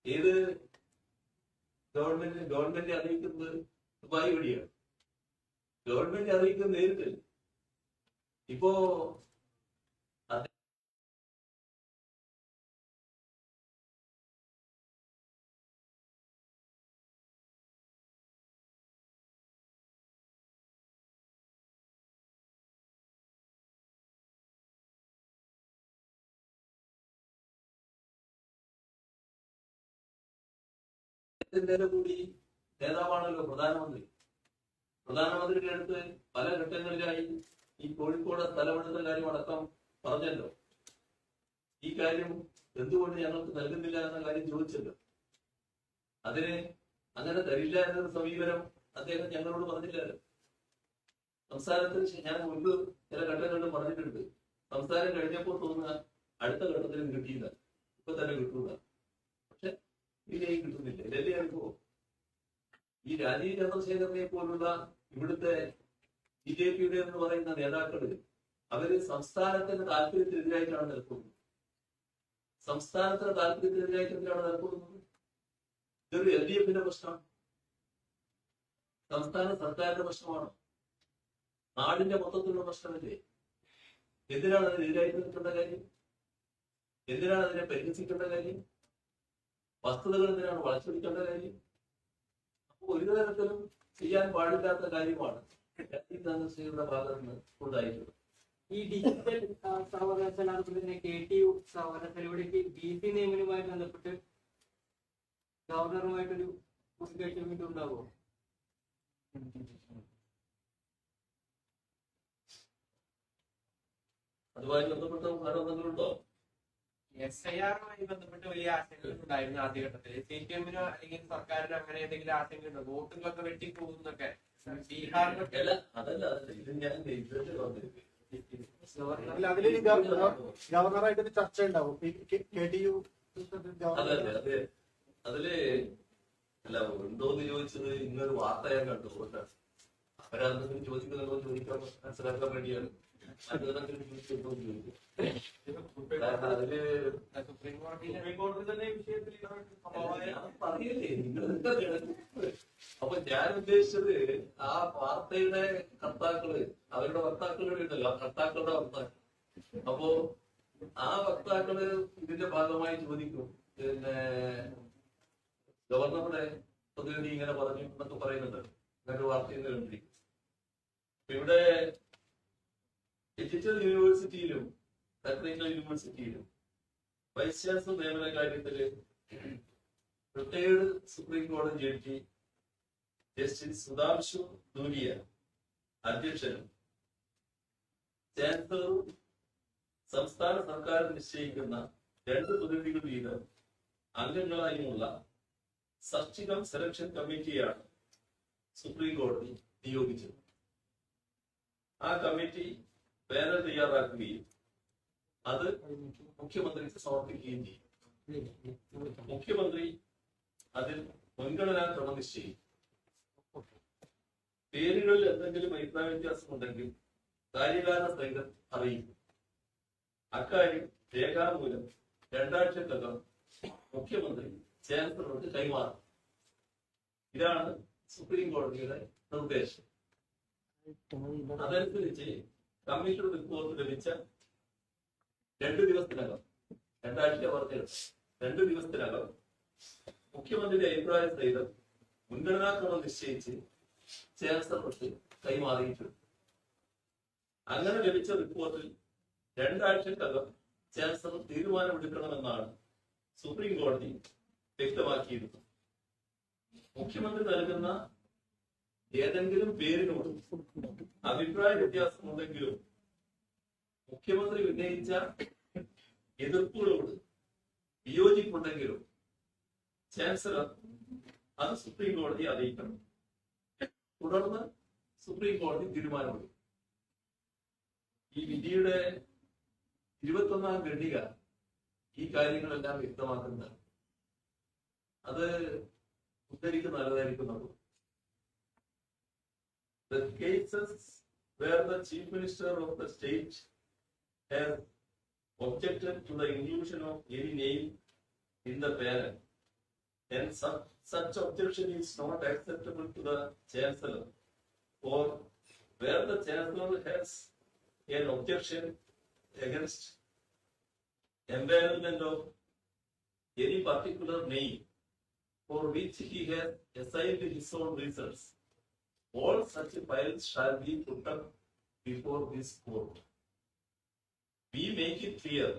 ഏത് ഗവൺമെന്റ് അറിയിക്കുന്നത് ദുബായ് വഴിയാണ്. ഗവൺമെന്റ് അറിയിക്കുന്നത് നേരിട്ട് ഇപ്പോ കൂടി നേതാവാണല്ലോ പ്രധാനമന്ത്രി. പ്രധാനമന്ത്രിയുടെ അടുത്ത് പല ഘട്ടങ്ങളിലായി ഈ കോഴിക്കോട് സ്ഥലമെടുത്ത കാര്യം അടക്കം പറഞ്ഞല്ലോ. ഈ കാര്യം എന്തുകൊണ്ട് ഞങ്ങൾക്ക് നൽകുന്നില്ല എന്ന കാര്യം ചോദിച്ചല്ലോ. അതിന് അങ്ങനെ തരില്ല എന്നൊരു സമീപനം അദ്ദേഹം ഞങ്ങളോട് പറഞ്ഞില്ലല്ലോ. സംസ്ഥാനത്തിന് ഞാൻ മുൻപ് ചില ഘട്ടങ്ങളിലും പറഞ്ഞിട്ടുണ്ട്, സംസ്ഥാനം കഴിഞ്ഞപ്പോൾ തോന്നുക അടുത്ത ഘട്ടത്തിലും കിട്ടിയില്ല, ഇപ്പൊ തന്നെ കിട്ടൂല. പക്ഷെ ഇനിയും കിട്ടുന്നില്ല. ഇതല്ലേ അനുഭവം. ഈ രാജീവ് ചന്ദ്രശേഖരനെ പോലുള്ള ഇവിടുത്തെ BJP-യുടെ എന്ന് പറയുന്ന നേതാക്കള് അവര് സംസ്ഥാനത്തിന്റെ താല്പര്യത്തിനെതിരായിട്ടാണ് നിൽക്കുന്നത്. സംസ്ഥാനത്തിന്റെ താല്പര്യത്തിനെതിരായിട്ട് എന്തിനാണ് നിൽക്കുന്നത്? ഇതൊരു LDF-ന്റെ പ്രശ്നമാണ്, സംസ്ഥാന സർക്കാരിന്റെ പ്രശ്നമാണ്, നാടിന്റെ മൊത്തത്തിലുള്ള പ്രശ്നമല്ലേ? എന്തിനാണ് അതിനെതിരായിട്ട് നിൽക്കേണ്ട കാര്യം? എന്തിനാണ് അതിനെ പരിഹസിക്കേണ്ട കാര്യം? വസ്തുതകൾ എന്തിനാണ് വളച്ചൊടിക്കേണ്ട കാര്യം? അപ്പൊ ഒരു തരത്തിലും ചെയ്യാൻ പാടില്ലാത്ത കാര്യമാണ് രാജീവ് ചന്ദ്രശേഖരന്റെ ഭാഗത്ത് നിന്ന് ഉണ്ടായിട്ടുള്ളത്. ഈ ഡിജിറ്റൽ സർവകലാശാല അതുപോലെ തന്നെ KTU സർവകലാശാലയുടെ BC നിയമനവുമായി ബന്ധപ്പെട്ട് ഗവർണറുമായിട്ടൊരു കൂടിക്കാഴ്ച വീണ്ടും ഉണ്ടാകുമോ? അതുമായി ബന്ധപ്പെട്ട ആരോപണങ്ങളുണ്ടോ? SIR-മായി ബന്ധപ്പെട്ട് വലിയ ആശങ്കകൾ ഉണ്ടായിരുന്നു ആദ്യഘട്ടത്തിൽ. CPM-നോ അല്ലെങ്കിൽ സർക്കാരിനോ അങ്ങനെ എന്തെങ്കിലും ആശങ്കയുണ്ടോ? വോട്ടുകളൊക്കെ വെട്ടിപ്പോകുന്നൊക്കെ ബീഹാറിലൊക്കെ അതല്ല ഇത് ഞാൻ അതിൽ ഗവർണറായിട്ടൊരു ചർച്ച ഉണ്ടാവും. KTU അതല്ലേ അതെ അതില് അല്ല ഉണ്ടോന്ന് ചോദിച്ചത് ഇന്നൊരു വാർത്ത ഞാൻ കണ്ടു. അവരതെന്തെങ്കിലും ചോദിക്കുന്നതോ ചോദിക്കാൻ മനസ്സിലാക്കാൻ വേണ്ടിയാണ്. അതില് സുപ്രീം കോടതി തന്നെ ഈ വിഷയത്തിൽ പറയല്ലേ നിങ്ങൾ. അപ്പൊ ഞാൻ ഉദ്ദേശിച്ചത് ആ വാർത്തയുടെ കർത്താക്കള്, അവരുടെ വക്താക്കളുടെ ഉണ്ടല്ലോ, ആ കർത്താക്കളുടെ വക്താക്കൾ. അപ്പോ ആ വക്താക്കള് ഇതിന്റെ ഭാഗമായി ചോദിക്കും, പിന്നെ ഗവർണറുടെ പ്രതിനിധി ഇങ്ങനെ പറഞ്ഞു എന്നൊക്കെ പറയുന്നുണ്ട്. അങ്ങനെ വാർത്തയിൽ കണ്ടിരിക്കും. ഇവിടെ ഡിജിറ്റൽ യൂണിവേഴ്സിറ്റിയിലും ടെക്നിക്കൽ യൂണിവേഴ്സിറ്റിയിലും വൈസ് ചാൻസലർ നിയമന കാര്യത്തില് റിട്ടയേർഡ് സുപ്രീം കോടതി ജഡ്ജി ജസ്റ്റിസ് സുധാംശു ധൂലിയ അധ്യക്ഷനും ചാൻസലറും സംസ്ഥാന സർക്കാർ നിശ്ചയിക്കുന്ന 2 പ്രതിനിധികൾ വീതം അംഗങ്ങളായുമുള്ള സബ്സ്റ്റികം സെലക്ഷൻ കമ്മിറ്റിയാണ് സുപ്രീം കോടതി നിയോഗിച്ചത്. ആ കമ്മിറ്റി പാനൽ തയ്യാറാക്കുകയും അത് മുഖ്യമന്ത്രിക്ക് സമർപ്പിക്കുകയും ചെയ്യും. മുഖ്യമന്ത്രി അതിൽ മുൻഗണനാ ക്രമം നിശ്ചയിക്കും. പേരുകളിൽ എന്തെങ്കിലും അഭിപ്രായ വ്യത്യാസമുണ്ടെങ്കിൽ കാര്യകാരണ സഹിതം അറിയിക്കും. അക്കാര്യം രേഖാമൂലം 2 ആഴ്ചക്കകം മുഖ്യമന്ത്രി ചാൻസലർക്ക് കൈമാറും. ഇതാണ് സുപ്രീം കോടതിയുടെ നിർദ്ദേശം. അതനുസരിച്ച് കമ്മീഷൻ റിപ്പോർട്ട് ലഭിച്ച 2 ദിവസത്തിനകം, 2 ആഴ്ച പറഞ്ഞത് 2 ദിവസത്തിനകം മുഖ്യമന്ത്രിയുടെ അഭിപ്രായ സഹിതം മുൻഗണനാക്രമം നിശ്ചയിച്ച് ചാൻസലർക്ക് കൈമാറിയിട്ടുണ്ട്. അങ്ങനെ ലഭിച്ച റിപ്പോർട്ടിൽ 2 ആഴ്ചക്കകം ചാൻസലർ തീരുമാനമെടുക്കണമെന്നാണ് സുപ്രീം കോടതി വ്യക്തമാക്കിയിരുന്നത്. മുഖ്യമന്ത്രി നൽകുന്ന ഏതെങ്കിലും പേരിനോട് അഭിപ്രായ വ്യത്യാസമുണ്ടെങ്കിലും മുഖ്യമന്ത്രി ഉന്നയിച്ച എതിർപ്പുകളോട് വിയോജിപ്പുണ്ടെങ്കിലും ചാൻസലർ അത് സുപ്രീം കോടതിയെ അറിയിക്കണം. തുടർന്ന് സുപ്രീം കോടതി തീരുമാനമെടുക്കും. ഈ വിധിയുടെ 21ാം ഖണ്ഡിക ഈ കാര്യങ്ങളെല്ലാം വ്യക്തമാക്കുന്നതാണ്. അത് ഉദ്ധരിക്കുന്ന നല്ലതായിരിക്കും. The cases where the Chief Minister of the state has objected to the inclusion of any name in the panel, and such objection is not acceptable to the Chancellor, or where the Chancellor has an objection against empanelment of any particular name for which he has assigned his own reasons, all such files shall be put up before this court. We make it clear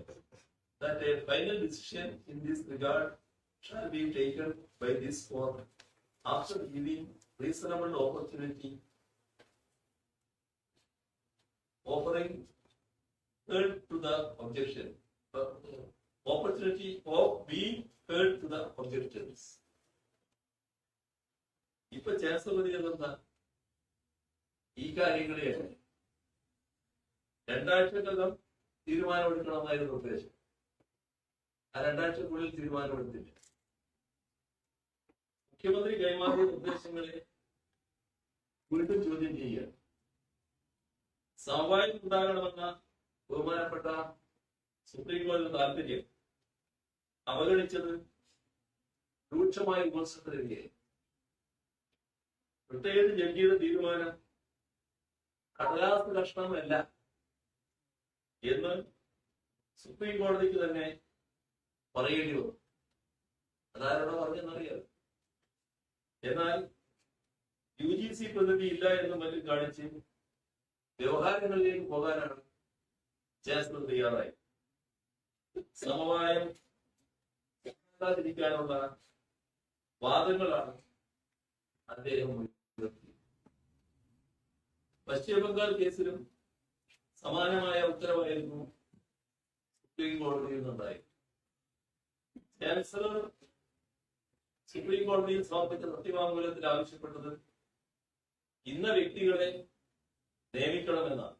that a final decision in this regard shall be taken by this court after giving reasonable opportunity, offering heard to the objection, opportunity of being heard to the objections. ഇപ്പൊ ചാൻസലർ എന്താ ഈ കാര്യങ്ങളെ 2 ആഴ്ചക്കകം തീരുമാനമെടുക്കണമെന്നായിരുന്നു നിർദ്ദേശം. ആ 2 ആഴ്ചക്കുള്ളിൽ തീരുമാനമെടുത്തില്ല. മുഖ്യമന്ത്രി കൈമാറിയ നിർദ്ദേശങ്ങളെ വീണ്ടും ചോദ്യം ചെയ്യുക. സമവായം ഉണ്ടാകണമെന്ന ബഹുമാനപ്പെട്ട സുപ്രീം കോടതി താല്പര്യം അവഗണിച്ചത് രൂക്ഷമായ വിമർശനത്തിനെതിരെ. റിട്ടയേർഡ് ജഡ്ജിയുടെ തീരുമാനം കടലാസ് കഷ്ണമല്ല എന്ന് സുപ്രീം കോടതിക്ക് തന്നെ പറയേണ്ടി വന്നു. അതാരോടെ പറഞ്ഞെന്നറിയാം. എന്നാൽ UGC പദ്ധതി ഇല്ല എന്നും മറ്റും കാണിച്ച് വ്യവഹാരങ്ങളിലേക്ക് പോകാനാണ് ചാൻസലർ തയ്യാറായി. സമവായം ാതിരിക്കാനുള്ള വാദങ്ങളാണ് അദ്ദേഹം ഉയർത്തിയത്. പശ്ചിമ ബംഗാൾ കേസിലും സമാനമായ ഉത്തരവായിരുന്നു സുപ്രീം കോടതിയിൽ നിന്നുണ്ടായത്. ചാൻസലർ സുപ്രീം കോടതിയിൽ സമർപ്പിച്ച സത്യവാങ്മൂലത്തിൽ ആവശ്യപ്പെട്ടത് ഇന്ന വ്യക്തികളെ നിയമിക്കണമെന്നാണ്.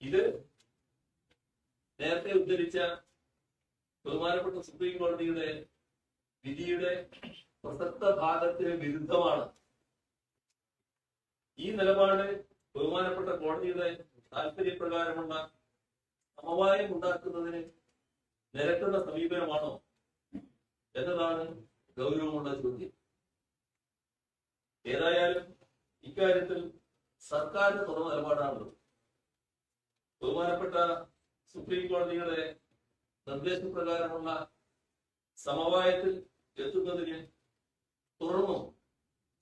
ഇത് നേരത്തെ ഉദ്ധരിച്ച ബഹുമാനപ്പെട്ട സുപ്രീം കോടതിയുടെ വിധിയുടെ പ്രസക്ത ഭാഗത്തിന് വിരുദ്ധമാണ്. ഈ നിലപാട് ബഹുമാനപ്പെട്ട കോടതിയുടെ താല്പര്യപ്രകാരമുള്ള സമവായം ഉണ്ടാക്കുന്നതിന് നിരക്കുന്ന സമീപനമാണോ എന്നതാണ് ഗൗരവമുള്ള ചോദ്യം. ഏതായാലും ഇക്കാര്യത്തിൽ സർക്കാരിന് തുറന്ന നിലപാടാണുള്ളത്. ബഹുമാനപ്പെട്ട സുപ്രീം കോടതിയുടെ നിർദ്ദേശപ്രകാരമുള്ള സമവായത്തിൽ എത്തുന്നതിന് തുടർന്നും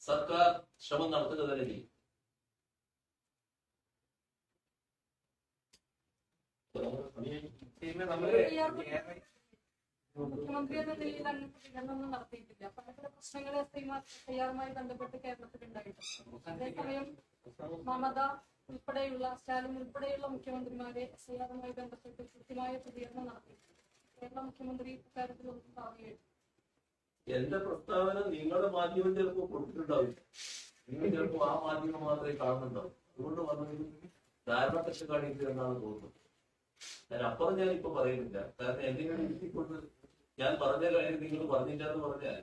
സർക്കാർ ശ്രമം നടത്തുക തന്നെ ചെയ്യും. മുഖ്യമന്ത്രി എന്ന നിലയിൽ അങ്ങനെ പ്രതികരണമൊന്നും നടത്തിയിട്ടില്ല. പല പ്രശ്നങ്ങൾ SIR-മായി ബന്ധപ്പെട്ട് കേരളത്തിൽ ഉണ്ടായിട്ടുണ്ട്. അതേസമയം മമത ഉൾപ്പെടെയുള്ള സ്റ്റാലിൻ ഉൾപ്പെടെയുള്ള മുഖ്യമന്ത്രിമാരെ SIR-മായി ബന്ധപ്പെട്ട് കൃത്യമായ പ്രതികരണം നടത്തിയിട്ടുണ്ട്. കേരള മുഖ്യമന്ത്രി ഇക്കാര്യത്തിലൊന്നും പറയുകയാണ്. എന്റെ പ്രസ്താവന നിങ്ങളുടെ മാധ്യമം ചിലപ്പോൾ കൊടുത്തിട്ടുണ്ടാവില്ല. നിങ്ങൾ ചിലപ്പോൾ ആ മാധ്യമം മാത്രമേ കാണുന്നുണ്ടാവും. അതുകൊണ്ട് വന്നത് ധാരണ കഷ്ടക്കാണിക്ക് എന്നാണ് തോന്നുന്നത്. അപ്പുറം ഞാൻ ഇപ്പൊ പറയുന്നില്ല. കാരണം എന്തെങ്കിലും ഇരുത്തിക്കൊണ്ട് ഞാൻ പറഞ്ഞ കാര്യം നിങ്ങൾ പറഞ്ഞില്ല എന്ന് പറഞ്ഞാൽ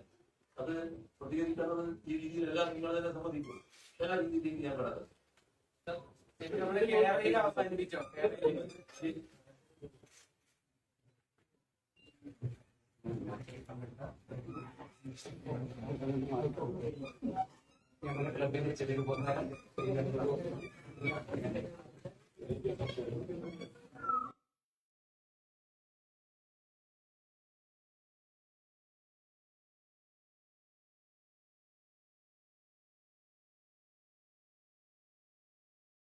അത് പ്രതികരിക്കേണ്ടത് ഈ രീതിയിലെല്ലാം നിങ്ങൾ തന്നെ സമ്മതിക്കും. ആ രീതിയിലേക്ക് ഞാൻ കടക്കും. അവസാനിപ്പിച്ചോ? ഞങ്ങളുടെ ക്ലബിൽ ചെറിയ